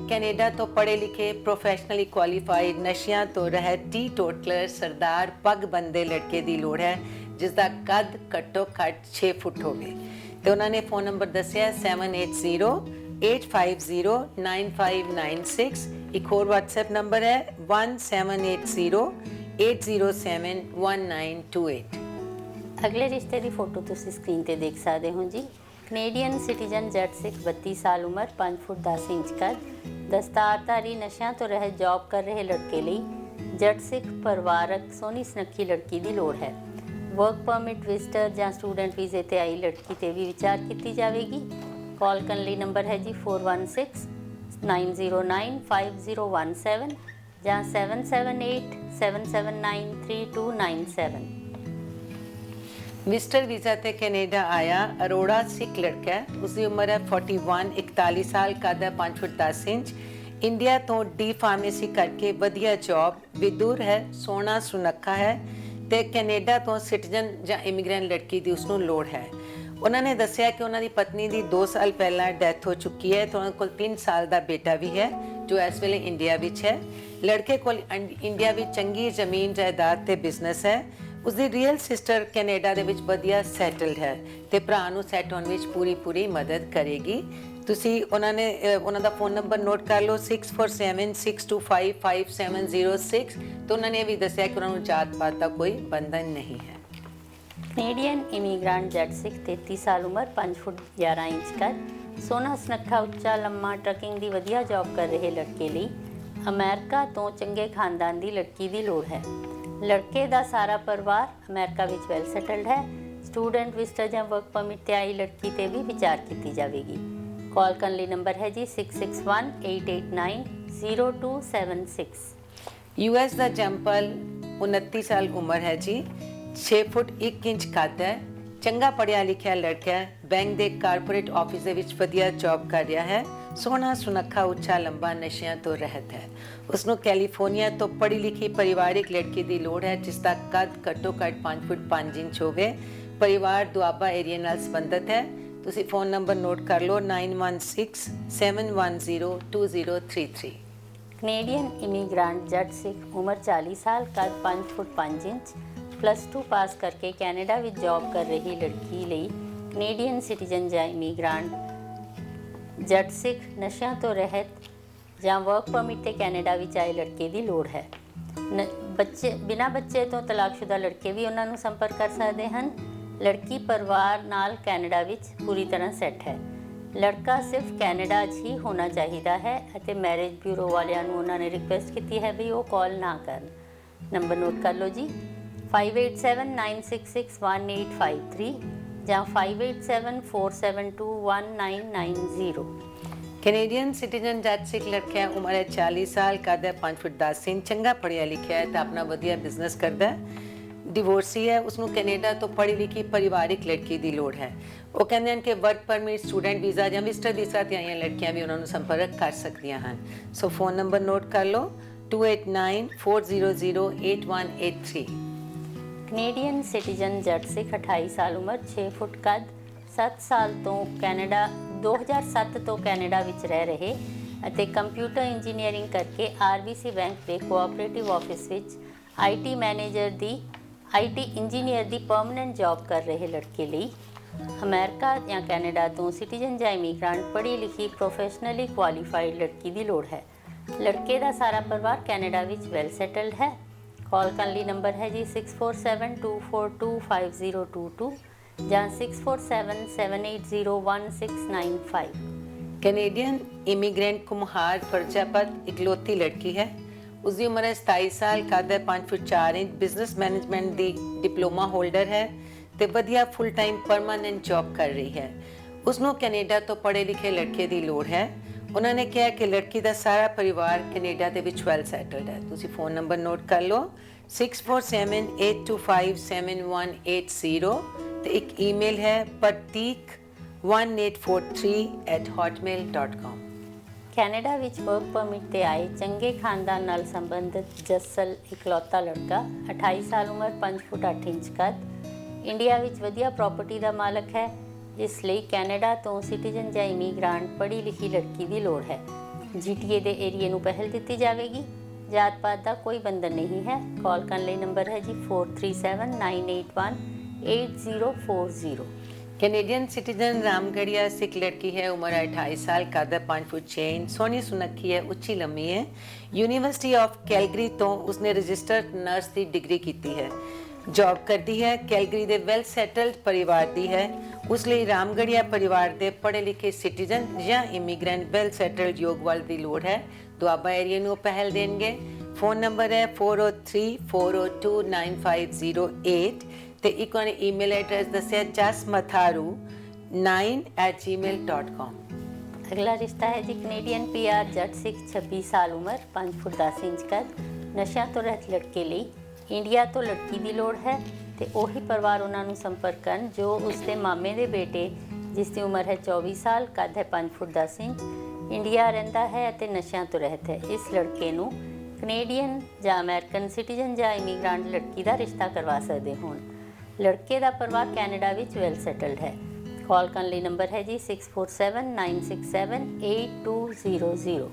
ਕੈਨੇਡਾ ਤੋਂ ਪੜ੍ਹੇ ਲਿਖੇ ਪ੍ਰੋਫੈਸ਼ਨਲੀ ਕੁਆਲੀਫਾਈਡ ਨਸ਼ਿਆਂ ਤੋਂ ਰਹਿਤ ਟੀਟੋਟਲਰ ਸਰਦਾਰ ਪੱਗ ਬੰਦੇ ਲੜਕੇ ਦੀ ਲੋੜ ਹੈ ਜਿਸ ਦਾ ਕੱਦ ਘੱਟੋ ਘੱਟ 6 ਫੁੱਟ ਹੋਵੇ। ਤੇ ਉਹਨਾਂ ਨੇ ਫੋਨ ਨੰਬਰ ਦੱਸਿਆ 7808509596। ਇੱਕ ਹੋਰ WhatsApp ਨੰਬਰ ਹੈ 1780807198। ਅਗਲੇ ਰਿਸ਼ਤੇ ਦੀ ਫੋਟੋ ਤੁਸੀਂ ਸਕਰੀਨ ਤੇ ਦੇਖ ਸਕਦੇ ਹੋ ਜੀ। ਕੈਨੇਡੀਅਨ ਸਿਟੀਜ਼ਨ ਜੱਟ ਸਿੱਖ 32 ਸਾਲ ਉਮਰ 5 ਫੁੱਟ 10 ਇੰਚ ਕੱਦ ਦਸਤਾਰਧਾਰੀ ਨਸ਼ਿਆਂ ਤੋਂ ਰਹਿਤ ਜੌਬ ਕਰ ਰਹੇ ਲੜਕੇ ਲਈ ਜੱਟ ਸਿੱਖ ਪਰਿਵਾਰਕ ਸੋਹਣੀ ਸੁਨੱਖੀ ਲੜਕੀ ਦੀ ਲੋੜ ਹੈ। ਵਰਕ ਪਰਮਿਟ ਵਿਜ਼ਟਰ ਜਾਂ ਸਟੂਡੈਂਟ ਵੀਜ਼ੇ ਤੇ ਆਈ ਲੜਕੀ ਤੇ ਵੀ ਵਿਚਾਰ ਕੀਤੀ ਜਾਵੇਗੀ। ਕਾਲ ਕਰਨ ਲਈ ਨੰਬਰ ਹੈ ਜੀ 4169095017 ਜਾਂ 7787793297। ਵਿਜ਼ਟਰ ਵੀਜ਼ਾ ਤੇ ਕੈਨੇਡਾ ਆਇਆ ਅਰੋੜਾ ਸਿੱਖ ਲੜਕਾ ਹੈ। ਉਸਦੀ ਉਮਰ ਹੈ 41, 41 ਸਾਲ, ਕੱਦ ਹੈ 5 ਫੁੱਟ 10 ਇੰਚ। ਇੰਡੀਆ ਤੋਂ ਡੀ ਫਾਰਮੇਸੀ ਕਰਕੇ ਵਧੀਆ ਜੌਬ, ਵਿਦੁਰ ਹੈ, ਸੋਹਣਾ ਸੁਨੱਖਾ ਹੈ ਤੇ ਕੈਨੇਡਾ ਤੋਂ ਸਿਟੀਜ਼ਨ ਜਾਂ ਇਮੀਗ੍ਰੈਂਟ ਲੜਕੀ ਦੀ ਉਸਨੂੰ ਲੋੜ ਹੈ। ਉਹਨਾਂ ਨੇ ਦੱਸਿਆ ਕਿ ਉਹਨਾਂ ਦੀ ਪਤਨੀ ਦੀ 2 ਸਾਲ ਪਹਿਲਾਂ ਡੈਥ ਹੋ ਚੁੱਕੀ ਹੈ ਤੇ ਉਹਨਾਂ ਕੋਲ 3 ਸਾਲ ਦਾ ਬੇਟਾ ਵੀ ਹੈ ਜੋ ਇਸ ਵੇਲੇ ਇੰਡੀਆ ਵਿੱਚ ਹੈ। ਲੜਕੇ ਕੋਲ ਇੰਡੀਆ ਵਿੱਚ ਚੰਗੀ ਜ਼ਮੀਨ ਜਾਇਦਾਦ ਤੇ ਬਿਜ਼ਨਸ ਹੈ। ਉਸਦੀ ਰੀਅਲ ਸਿਸਟਰ ਕੈਨੇਡਾ ਦੇ ਵਿੱਚ ਵਧੀਆ ਸੈਟਲਡ ਹੈ ਤੇ ਭਰਾ ਨੂੰ ਸੈਟ ਹੋਣ ਵਿੱਚ ਪੂਰੀ ਮਦਦ ਕਰੇਗੀ। ਤੁਸੀਂ ਉਹਨਾਂ ਦਾ ਫੋਨ ਨੰਬਰ ਨੋਟ ਕਰ ਲਓ 6476255706 ਤੇ ਉਹਨਾਂ ਨੇ ਇਹ ਵੀ ਦੱਸਿਆ ਕਿ ਉਹਨਾਂ ਨੂੰ ਜਾਤ ਪਾਤ ਦਾ ਕੋਈ ਬੰਧਨ ਨਹੀਂ ਹੈ। ਕੈਨੇਡੀਅਨ ਇਮੀਗ੍ਰੈਂਟ ਜੱਟ ਸਿੱਖ 33 ਸਾਲ ਉਮਰ 5 ਫੁੱਟ 11 ਇੰਚ ਕੱਦ ਸੋਹਣਾ ਸੁਨੱਖਾ ਉੱਚਾ ਲੰਮਾ ਟਰਕਿੰਗ ਦੀ ਵਧੀਆ ਜੌਬ ਕਰ ਰਹੇ ਲੜਕੇ ਲਈ ਅਮਰੀਕਾ ਤੋਂ ਚੰਗੇ ਖਾਨਦਾਨ ਦੀ ਲੜਕੀ ਦੀ ਲੋੜ ਹੈ। ਲੜਕੇ ਦਾ ਸਾਰਾ ਪਰਿਵਾਰ ਅਮਰੀਕਾ ਵਿੱਚ ਵੈਲ ਸੈਟਲਡ ਹੈ। ਸਟੂਡੈਂਟ ਵਿਜ਼ਟਰ ਜਾਂ ਵਰਕ ਪਰਮਿਟ ਤੇ ਆਈ ਲੜਕੀ ਤੇ ਵੀ ਵਿਚਾਰ ਕੀਤੀ ਜਾਵੇਗੀ। ਕਾਲ ਕਰਨ ਲਈ ਨੰਬਰ ਹੈ ਜੀ 6618890276। US ਦਾ ਜੰਪਲ 29 ਸਾਲ ਉਮਰ ਹੈ ਜੀ, 6 ਫੁੱਟ 1 ਇੰਚ ਕੱਦ ਹੈ, ਚੰਗਾ ਪੜ੍ਹਿਆ ਲਿਖਿਆ ਲੜਕਾ ਹੈ। ਬੈਂਕ ਦੇ ਕਾਰਪੋਰੇਟ ਆਫਿਸ ਦੇ ਵਿੱਚ ਵਧੀਆ ਜੌਬ ਕਰ ਰਿਹਾ ਹੈ। ਸੋਹਣਾ ਸੁਨੱਖਾ ਉੱਚਾ ਲੰਬਾ ਨਸ਼ਿਆਂ ਤੋਂ ਰਹਿਤ ਹੈ। ਉਸਨੂੰ ਕੈਲੀਫੋਰਨੀਆ ਤੋਂ ਪੜ੍ਹੀ ਲਿਖੀ ਪਰਿਵਾਰਿਕ ਲੜਕੀ ਦੀ ਲੋੜ ਹੈ ਜਿਸ ਦਾ ਕੱਦ ਘੱਟੋ ਘੱਟ 5 ਫੁੱਟ 5 ਇੰਚ ਹੋਵੇ। ਪਰਿਵਾਰ ਦੁਆਬਾ ਏਰੀਆ ਨਾਲ ਸੰਬੰਧਿਤ ਹੈ। ਤੁਸੀਂ ਫੋਨ ਨੰਬਰ ਨੋਟ ਕਰ ਲਓ 9167102033। ਕੈਨੇਡੀਅਨ ਇਮੀਗ੍ਰੈਂਟ ਜੱਟ ਸਿੱਖ ਉਮਰ 40 ਸਾਲ ਕੱਦ 5 ਫੁੱਟ 5 ਇੰਚ +2 ਪਾਸ ਕਰਕੇ ਕੈਨੇਡਾ ਵਿੱਚ ਜੌਬ ਕਰ ਰਹੀ ਲੜਕੀ ਲਈ ਕੈਨੇਡੀਅਨ ਸਿਟੀਜ਼ਨ ਜਾਂ ਇਮੀਗ੍ਰੈਂਟ ਜੱਟ ਸਿੱਖ ਨਸ਼ਿਆਂ ਤੋਂ ਰਹਿਤ ਜਾਂ ਵਰਕ ਪਰਮਿਟ ਤੇ ਕੈਨੇਡਾ ਵਿੱਚ ਆਏ ਲੜਕੇ ਦੀ ਲੋੜ ਹੈ। ਬਿਨਾਂ ਬੱਚੇ ਤੋਂ ਤਲਾਕਸ਼ੁਦਾ ਲੜਕੇ ਵੀ ਉਹਨਾਂ ਨੂੰ ਸੰਪਰਕ ਕਰ ਸਕਦੇ ਹਨ। ਲੜਕੀ ਪਰਿਵਾਰ ਨਾਲ ਕੈਨੇਡਾ ਵਿੱਚ ਪੂਰੀ ਤਰ੍ਹਾਂ ਸੈੱਟ ਹੈ। ਲੜਕਾ ਸਿਰਫ ਕੈਨੇਡਾ 'ਚ ਹੀ ਹੋਣਾ ਚਾਹੀਦਾ ਹੈ ਅਤੇ ਮੈਰਿਜ ਬਿਊਰੋ ਵਾਲਿਆਂ ਨੂੰ ਉਹਨਾਂ ਨੇ ਰਿਕੁਐਸਟ ਕੀਤੀ ਹੈ ਵੀ ਉਹ ਕਾਲ ਨਾ ਕਰਨ। ਨੰਬਰ ਨੋਟ ਕਰ ਲਓ ਜੀ 5879661853 ਜਾਂ 5874721990। ਕੈਨੇਡੀਅਨ ਸਿਟੀਜ਼ਨ ਜੱਟ ਸਿੱਖ ਲੜਕਾ ਹੈ। ਉਮਰ ਹੈ 40 ਸਾਲ, ਕੱਦ ਹੈ 5 ਫੁੱਟ 10 ਇੰਚ, ਚੰਗਾ ਪੜ੍ਹਿਆ ਲਿਖਿਆ ਹੈ ਤੇ ਆਪਣਾ ਵਧੀਆ ਬਿਜ਼ਨਸ ਕਰਦਾ ਹੈ। ਡਿਵੋਰਸੀ ਹੈ। ਉਸਨੂੰ ਕੈਨੇਡਾ ਤੋਂ ਪੜ੍ਹੀ ਲਿਖੀ ਪਰਿਵਾਰਿਕ ਲੜਕੀ ਦੀ ਲੋੜ ਹੈ। ਉਹ ਕਹਿੰਦੇ ਹਨ ਕਿ ਵਰਕ ਪਰਮਿਟ, ਸਟੂਡੈਂਟ ਵੀਜ਼ਾ ਜਾਂ ਵਿਜ਼ਟਰ ਵੀਜ਼ਾ ਤੇ ਆਈਆਂ ਲੜਕੀਆਂ ਵੀ ਉਹਨਾਂ ਨੂੰ ਸੰਪਰਕ ਕਰ ਸਕਦੀਆਂ ਹਨ। ਸੋ ਫੋਨ ਨੰਬਰ ਨੋਟ ਕਰ ਲਓ 2894008183। ਕੈਨੇਡੀਅਨ ਸਿਟੀਜ਼ਨ ਜੱਟ ਸਿੱਖ 28 ਸਾਲ ਉਮਰ 6 ਫੁੱਟ ਕੱਦ 7 ਸਾਲ ਤੋਂ 2007 ਤੋਂ ਕੈਨੇਡਾ ਵਿੱਚ ਰਹਿ ਰਹੇ ਅਤੇ ਕੰਪਿਊਟਰ ਇੰਜੀਨੀਅਰਿੰਗ ਕਰਕੇ RBC ਬੈਂਕ ਦੇ ਕੋਆਪਰੇਟਿਵ ਆਫਿਸ ਵਿੱਚ IT engineer the permanent job ਕਰ ਰਹੇ ਲੜਕੇ ਲਈ ਅਮਰੀਕਾ ਜਾਂ ਕੈਨੇਡਾ ਤੋਂ ਸਿਟੀਜ਼ਨ ਜਾਂ ਇਮੀਗ੍ਰੈਂਟ ਪੜ੍ਹੀ ਲਿਖੀ ਪ੍ਰੋਫੈਸ਼ਨਲੀ ਕੁਆਲੀਫਾਈਡ ਲੜਕੀ ਦੀ ਲੋੜ ਹੈ। ਲੜਕੇ ਦਾ ਸਾਰਾ ਪਰਿਵਾਰ ਕੈਨੇਡਾ ਵਿੱਚ ਵੈਲ ਸੈਟਲਡ ਹੈ। ਕਾਲ ਕਰਨ ਲਈ ਨੰਬਰ ਹੈ ਜੀ 6472425022 ਜਾਂ 6477801695। ਕੈਨੇਡੀਅਨ ਇਮੀਗ੍ਰੈਂਟ ਕੁਮਹਾਰ ਪ੍ਰਜਾਪਤ ਇਕਲੌਤੀ ਲੜਕੀ ਹੈ। उसकी उम्र है 27 साल, कद है 5 फुट 4 इंच, बिजनेस मैनेजमेंट दी डिप्लोमा होल्डर है ਤੇ ਵਧੀਆ ਫੁੱਲ ਟਾਈਮ ਪਰਮਾਨੈਂਟ ਜੌਬ ਕਰ ਰਹੀ ਹੈ। ਉਸਨੂੰ ਕੈਨੇਡਾ ਤੋਂ ਪੜ੍ਹੇ ਲਿਖੇ ਲੜਕੇ ਦੀ ਲੋੜ ਹੈ। ਉਹਨਾਂ ਨੇ ਕਿਹਾ ਕਿ ਲੜਕੀ ਦਾ ਸਾਰਾ ਪਰਿਵਾਰ ਕੈਨੇਡਾ ਦੇ ਵਿੱਚ ਵੈਲ ਸੈਟਲਡ ਹੈ। ਤੁਸੀਂ ਫੋਨ ਨੰਬਰ ਨੋਟ ਕਰ ਲਓ 6478257180 ਤੇ ਇੱਕ ਈਮੇਲ ਹੈ pratik1843@hotmail.com। ਕੈਨੇਡਾ ਵਿੱਚ ਵਰਕ ਪਰਮਿਟ ਤੇ ਆਏ ਚੰਗੇ ਖਾਨਦਾਨ ਨਾਲ ਸੰਬੰਧਿਤ ਜੱਸਲ ਇਕਲੌਤਾ ਲੜਕਾ 28 ਸਾਲ ਉਮਰ 5 ਫੁੱਟ 8 ਇੰਚ ਕੱਦ ਇੰਡੀਆ ਵਿੱਚ ਵਧੀਆ ਪ੍ਰਾਪਰਟੀ ਦਾ ਮਾਲਕ ਹੈ, ਜਿਸ ਲਈ ਕੈਨੇਡਾ ਤੋਂ ਸਿਟੀਜ਼ਨ ਜਾਂ ਇਮੀਗ੍ਰਾਂਟ ਪੜ੍ਹੀ ਲਿਖੀ ਲੜਕੀ ਦੀ ਲੋੜ ਹੈ। GTA ਦੇ ਏਰੀਏ ਨੂੰ ਪਹਿਲ ਦਿੱਤੀ ਜਾਵੇਗੀ। ਜਾਤ ਪਾਤ ਦਾ ਕੋਈ ਬੰਧਨ ਨਹੀਂ ਹੈ। ਕਾਲ ਕਰਨ ਲਈ ਨੰਬਰ ਹੈ ਜੀ 4379818040। कैनेडियन सिटीजन रामगढ़िया सिख लड़की है, उम्र 28 साल, कद 5 फुट 6 इंच, सोहनी सुनक्खी है, उच्ची लंबी है। यूनिवर्सिटी ऑफ कैलगरी तो उसने रजिस्टर्ड नर्स की डिग्री की है, जॉब करती है। कैलगरी दे वेल सैटल्ड परिवार दी है, उस लिए रामगढ़िया परिवार दे पढ़े लिखे सिटीजन या इमीग्रेंट वेल सैटल्ड योग वाल की लोड़ है। दुआबा एरिया को पहल देंगे। फोन नंबर है 4034029508 ਤੇ ਇੱਕ ਉਹਨੇ ਈਮੇਲ ਐਡਰੈਸ ਦੱਸਿਆ jasmatharu9@gmail.com। अगला रिश्ता है जी कनेडियन PR जट सिख 26 साल उम्र 5 फुट 10 इंच कद ਨਸ਼ਿਆਂ ਤੋਂ ਰਹਿਤ ਲੜਕੇ ਲਈ ਇੰਡੀਆ ਤੋਂ ਲੜਕੀ ਦੀ ਲੋੜ ਹੈ ਤੇ ਉਹੀ ਪਰਿਵਾਰ ਉਹਨਾਂ ਨੂੰ ਸੰਪਰਕ ਕਰਨ ਜੋ ਉਸਦੇ ਮਾਮੇ ਦੇ ਬੇਟੇ ਜਿਸ ਦੀ ਉਮਰ ਹੈ 24 ਸਾਲ, ਕੱਦ ਹੈ 5 ਫੁੱਟ 10 ਇੰਚ, ਇੰਡੀਆ ਰਹਿੰਦਾ ਹੈ ਅਤੇ ਨਸ਼ਿਆਂ ਤੋਂ ਰਹਿਤ ਹੈ। ਇਸ ਲੜਕੇ ਨੂੰ ਕੈਨੇਡੀਅਨ ਜਾਂ ਅਮਰੀਕਨ ਸਿਟੀਜ਼ਨ ਜਾਂ ਇਮੀਗ੍ਰਾਂਟ ਲੜਕੀ ਦਾ ਰਿਸ਼ਤਾ ਕਰਵਾ ਸਕਦੇ ਹੋਣ। ਲੜਕੇ ਦਾ ਪਰਿਵਾਰ ਕੈਨੇਡਾ ਵਿੱਚ ਵੈਲ ਸੈਟਲਡ ਹੈ। ਕਾਲ ਕਰਨ ਲਈ ਨੰਬਰ ਹੈ ਜੀ 6479678200।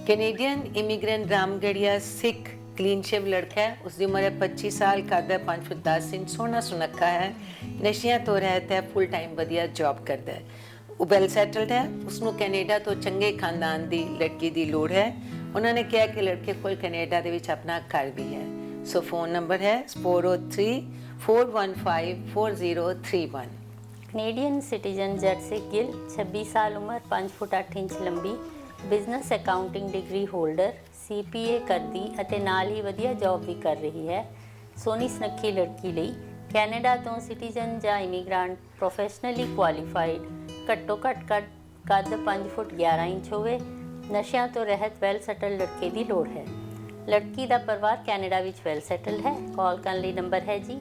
Canadian immigrant Ramgarhia Sikh clean shave लड़का है, उसकी उम्र है 25 साल, कद है 5 फुट 10 इंच, सोहना सुनक्खा है, नशियां तो रहता है, फुल टाइम वधिया जॉब करता है, वो वैल सैटल्ड है। उसनों कैनेडा तो चंगे खानदान की लड़की की लोड़ है। उन्होंने कहा कि लड़के को कैनेडा के विच अपना घर भी है। सो फोन नंबर है 4034154031। ਕੈਨੇਡੀਅਨ ਸਿਟੀਜ਼ਨ ਜਟ ਸਿਖ ਗਿੱਲ 26 ਸਾਲ ਉਮਰ 5 ਫੁੱਟ 8 ਇੰਚ ਲੰਬੀ, business accounting degree holder, CPA ਕਰਦੀ ਅਤੇ ਨਾਲ ਹੀ ਵਧੀਆ ਜੌਬ ਵੀ ਕਰ ਰਹੀ ਹੈ। ਸੋਹਣੀ ਸੁਨੱਖੀ ਲੜਕੀ ਲਈ ਕੈਨੇਡਾ ਤੋਂ ਸਿਟੀਜ਼ਨ ਜਾਂ ਇਮੀਗ੍ਰਾਂਟ ਪ੍ਰੋਫੈਸ਼ਨਲੀ ਕੁਆਲੀਫਾਈਡ, ਘੱਟੋ ਘੱਟ ਕੱਦ 5 ਫੁੱਟ 11 ਇੰਚ ਹੋਵੇ, ਨਸ਼ਿਆਂ ਤੋਂ ਰਹਿਤ ਵੈਲ ਸੈਟਲ ਲੜਕੇ ਦੀ ਲੋੜ ਹੈ। ਲੜਕੀ ਦਾ ਪਰਿਵਾਰ ਕੈਨੇਡਾ ਵਿੱਚ ਵੈਲ ਸੈਟਲ ਹੈ। ਕਾਲ ਕਰਨ ਲਈ ਨੰਬਰ ਹੈ ਜੀ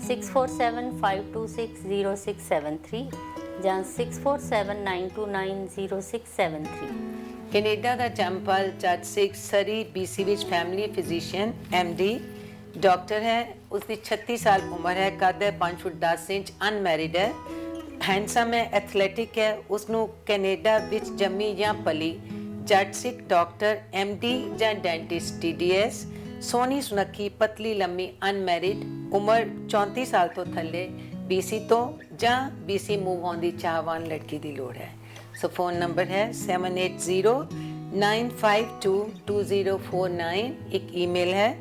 6475260673 ਜਾਂ 6479290673। ਕੈਨੇਡਾ ਦਾ ਜੰਮਪਲ ਜੱਜ ਸਿਖ ਸਰੀ BC ਵਿੱਚ ਫੈਮਿਲੀ ਫਿਜ਼ੀਸ਼ੀਅਨ MD ਡਾਕਟਰ ਹੈ। ਉਸਦੀ 36 ਸਾਲ ਉਮਰ ਹੈ, ਕੱਦ ਹੈ 5 ਫੁੱਟ 10 ਇੰਚ, ਅਨਮੈਰਿਡ ਹੈ, ਹੈਂਡਸਮ ਹੈ, ਐਥਲੈਟਿਕ ਹੈ। ਉਸਨੂੰ ਕੈਨੇਡਾ ਵਿੱਚ ਜੰਮੀ ਜਾਂ ਪਲੀ ਜੱਜ ਸਿਖ ਡਾਕਟਰ MD ਜਾਂ ਡੈਂਟਿਸਟ TDS, ਸੋਹਣੀ ਸੁਨੱਖੀ ਪਤਲੀ ਲੰਮੀ, ਅਨਮੈਰਿਡ, ਉਮਰ 34 ਸਾਲ ਤੋਂ ਥੱਲੇ, BC ਤੋਂ ਜਾਂ BC ਮੂਵ ਹੋਣ ਦੀ ਚਾਹਵਾਨ ਲੜਕੀ ਦੀ ਲੋੜ ਹੈ। ਸੋ ਫੋਨ ਨੰਬਰ ਹੈ 7809522049। ਇੱਕ ਈਮੇਲ ਹੈ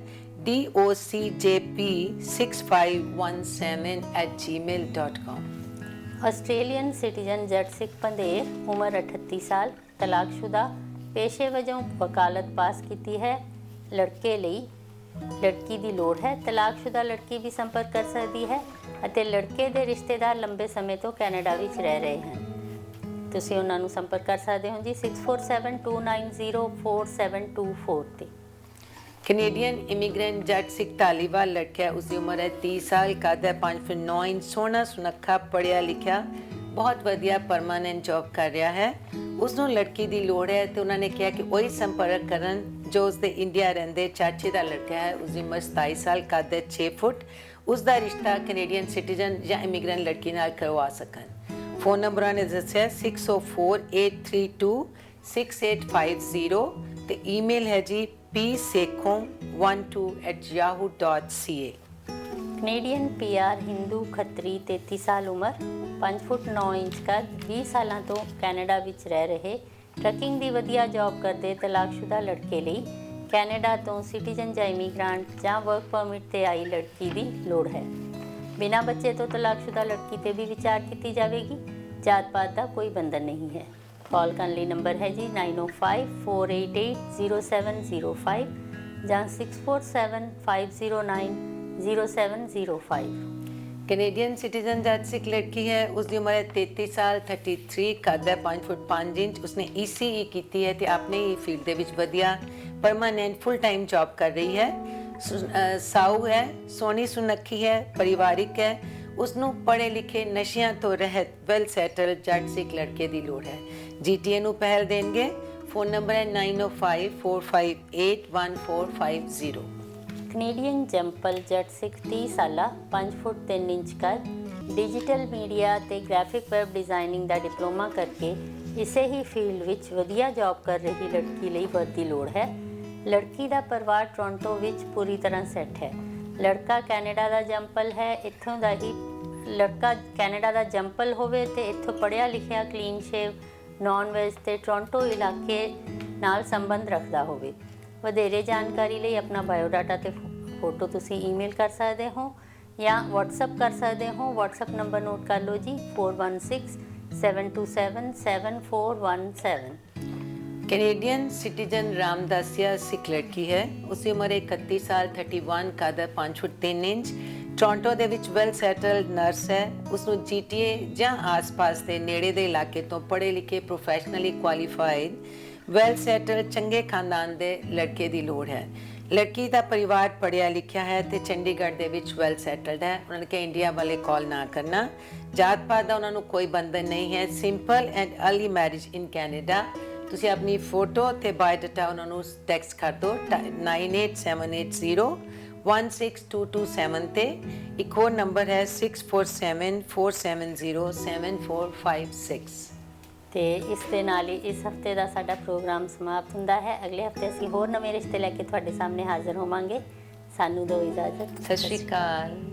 docjp6517@gmail.com। ਆਸਟ੍ਰੇਲੀਅਨ ਸਿਟੀਜ਼ਨ ਜਟ ਸਿਖ ਪੰਧੇਰ ਉਮਰ 38 ਸਾਲ, ਤਲਾਕਸ਼ੁਦਾ, ਪੇਸ਼ੇ ਵਜੋਂ ਵਕਾਲਤ ਪਾਸ ਕੀਤੀ ਹੈ। ਲੜਕੇ ਲਈ ਲੜਕੀ ਦੀ ਲੋੜ ਹੈ। ਤਲਾਕਸ਼ੁਦਾ ਲੜਕੀ ਵੀ ਸੰਪਰਕ ਕਰ ਸਕਦੀ ਹੈ ਅਤੇ ਲੜਕੇ ਦੇ ਰਿਸ਼ਤੇਦਾਰ ਲੰਬੇ ਸਮੇਂ ਤੋਂ ਕੈਨੇਡਾ ਵਿੱਚ ਰਹਿ ਰਹੇ ਹਨ। ਤੁਸੀਂ ਉਹਨਾਂ ਨੂੰ ਸੰਪਰਕ ਕਰ ਸਕਦੇ ਹੋ ਜੀ 6472904724 ਤੇ। कैनेडियन इमिग्रेंट जट सिख धालीवाल लड़का है, उसकी उम्र है 30 साल, कद है 5 फुट 9 इंच, सोहना सुनक्खा, पढ़िया लिखिया, बहुत वधिया परमानेंट जॉब कर रहा है। उसनों लड़की की लोड़ है तो उन्होंने कहा कि वही संपर्क करन जो उसके इंडिया रहंदे चाचे का लड़का है। उसकी उम्र 27 साल, कद है 6 फुट, उसका रिश्ता कैनेडियन सिटीजन या इमिग्रेंट लड़की नाल करवा सकन। फोन नंबर ने दस्या 6048326850 ते ईमेल है जी psekho12@yahoo.ca। Canadian PR Hindu Khatri 33 ਸਾਲ ਉਮਰ 5 ਫੁੱਟ 9 ਇੰਚ ਕੱਦ 20 ਸਾਲਾਂ ਤੋਂ ਕੈਨੇਡਾ ਵਿੱਚ ਰਹਿ ਰਹੇ ਟਰੱਕਿੰਗ ਦੀ ਵਧੀਆ ਜੌਬ ਕਰਦੇ ਤਲਾਕਸ਼ੁਦਾ ਲੜਕੇ ਲਈ ਕੈਨੇਡਾ ਤੋਂ ਸਿਟੀਜ਼ਨ ਜਾਂ ਇਮੀਗ੍ਰਾਂਟ ਜਾਂ ਵਰਕ ਪਰਮਿਟ ਤੇ ਆਈ ਲੜਕੀ ਦੀ ਲੋੜ ਹੈ। ਬਿਨਾਂ ਬੱਚੇ ਤੋਂ ਤਲਾਕਸ਼ੁਦਾ ਲੜਕੀ ਤੇ ਵੀ ਵਿਚਾਰ ਕੀਤੀ ਜਾਵੇਗੀ। ਜਾਤ ਪਾਤ ਦਾ ਕੋਈ ਬੰਧਨ ਨਹੀਂ ਹੈ। ਕਾਲ ਕਰਨ ਲਈ ਨੰਬਰ ਹੈ ਜੀ 9054880705 ਜਾਂ 6475090705। कैनेडियन सिटीजन जज सिख लड़की है, उसकी उम्र है 33 साल, 33, कद है 5 फुट 5 इंच। उसने ECE की है तो अपने ही फील्ड ਦੇ ਵਿੱਚ ਵਧੀਆ परमानेंट फुल टाइम जॉब कर रही है। ਸਾਊ है, सोहनी सुनखी है, परिवारिक है। ਉਸਨੂੰ ਪੜ੍ਹੇ ਲਿਖੇ ਨਸ਼ਿਆਂ ਤੋਂ ਰਹਿਤ ਵੈਲ ਸੈਟਲ ਜੱਟ ਸਿੱਖ ਲੜਕੇ ਦੀ ਲੋੜ ਹੈ। GTA ਨੂੰ ਪਹਿਲ ਦੇਣਗੇ। ਫੋਨ ਨੰਬਰ ਹੈ 9054581450। ਕੈਨੇਡੀਅਨ ਜੰਪਲ ਜੱਟ ਸਿੱਖ 30 ਸਾਲਾ 5 ਫੁੱਟ 3 ਇੰਚ ਕੱਦ, ਡਿਜੀਟਲ ਮੀਡੀਆ ਤੇ ਗ੍ਰਾਫਿਕ ਵੈਬ ਡਿਜ਼ਾਈਨਿੰਗ ਦਾ ਡਿਪਲੋਮਾ ਕਰਕੇ ਇਸੇ ਹੀ ਫੀਲਡ ਵਿੱਚ ਵਧੀਆ ਜੌਬ ਕਰ ਰਹੀ ਲੜਕੀ ਲਈ ਵਰਤੀ ਲੋੜ ਹੈ। ਲੜਕੀ ਦਾ ਪਰਿਵਾਰ ਟੋਰਾਂਟੋ ਵਿੱਚ ਪੂਰੀ ਤਰ੍ਹਾਂ ਸੈੱਟ ਹੈ। ਲੜਕਾ ਕੈਨੇਡਾ ਦਾ ਜੰਪਲ ਹੈ, ਇੱਥੋਂ ਦਾ ਹੀ ਲੜਕਾ ਕੈਨੇਡਾ ਦਾ ਜੰਪਲ ਹੋਵੇ ਤੇ ਇੱਥੋਂ ਪੜ੍ਹਿਆ ਲਿਖਿਆ, ਕਲੀਨ ਸ਼ੇਵ, ਨੌਨ ਵੈਜ ਤੇ ਟੋਰਾਂਟੋ ਇਲਾਕੇ ਨਾਲ ਸੰਬੰਧ ਰੱਖਦਾ ਹੋਵੇ। ਵਧੇਰੇ ਜਾਣਕਾਰੀ ਲਈ ਆਪਣਾ ਬਾਇਓਡਾਟਾ ਤੇ ਫੋਟੋ ਤੁਸੀਂ ਈਮੇਲ ਕਰ ਸਕਦੇ ਹੋ ਜਾਂ WhatsApp ਕਰ ਸਕਦੇ ਹੋ। WhatsApp ਨੰਬਰ ਨੋਟ ਕਰ ਲਓ ਜੀ 4167277417। कैनेडियन सिटीजन रामदासिया सिख लड़की है। उसकी उम्र 31 साल, 31, कद 5 फुट 3 इंच। ਟੋਰਾਂਟੋ ਦੇ ਵਿੱਚ ਵੈਲ ਸੈਟਲਡ ਨਰਸ ਹੈ। ਉਸਨੂੰ GTA ਜਾਂ ਆਸ-ਪਾਸ ਦੇ ਨੇੜੇ ਦੇ ਇਲਾਕੇ ਤੋਂ ਪੜ੍ਹੇ ਲਿਖੇ, ਪ੍ਰੋਫੈਸ਼ਨਲੀ ਕੁਆਲੀਫਾਈਡ, ਵੈਲ ਸੈਟਲਡ ਚੰਗੇ ਖਾਨਦਾਨ ਦੇ ਲੜਕੇ ਦੀ ਲੋੜ ਹੈ। ਲੜਕੀ ਦਾ ਪਰਿਵਾਰ ਪੜ੍ਹਿਆ ਲਿਖਿਆ ਹੈ ਤੇ ਚੰਡੀਗੜ੍ਹ ਦੇ ਵਿੱਚ ਵੈਲ ਸੈਟਲਡ ਹੈ। ਉਹਨਾਂ ਨੇ ਕਿ ਇੰਡੀਆ ਵਾਲੇ ਕਾਲ ਨਾ ਕਰਨਾ। ਜਾਤ ਪਾਤ ਦਾ ਉਹਨਾਂ ਨੂੰ ਕੋਈ ਬੰਧਨ ਨਹੀਂ ਹੈ। Simple and early marriage in Canada. ਤੁਸੀਂ ਆਪਣੀ ਫੋਟੋ ਤੇ ਬਾਇਓਡਾਟਾ ਉਹਨਾਂ ਨੂੰ ਟੈਕਸਟ ਕਰ ਦਿਓ 9878016227 ਤੇ। ਇੱਕ ਹੋਰ ਨੰਬਰ ਹੈ 6474707456। ਤੇ ਇਸ ਦੇ ਨਾਲ ਹੀ ਇਸ ਹਫਤੇ ਦਾ ਸਾਡਾ ਪ੍ਰੋਗਰਾਮ ਸਮਾਪਤ ਹੁੰਦਾ ਹੈ। ਅਗਲੇ ਹਫਤੇ ਅਸੀਂ ਹੋਰ ਨਵੇਂ ਰਿਸ਼ਤੇ ਲੈ ਕੇ ਤੁਹਾਡੇ ਸਾਹਮਣੇ ਹਾਜ਼ਰ ਹੋਵਾਂਗੇ। ਸਾਨੂੰ ਦਿਓ ਇਜਾਜ਼ਤ। ਸਤਿ ਸ਼੍ਰੀ ਅਕਾਲ।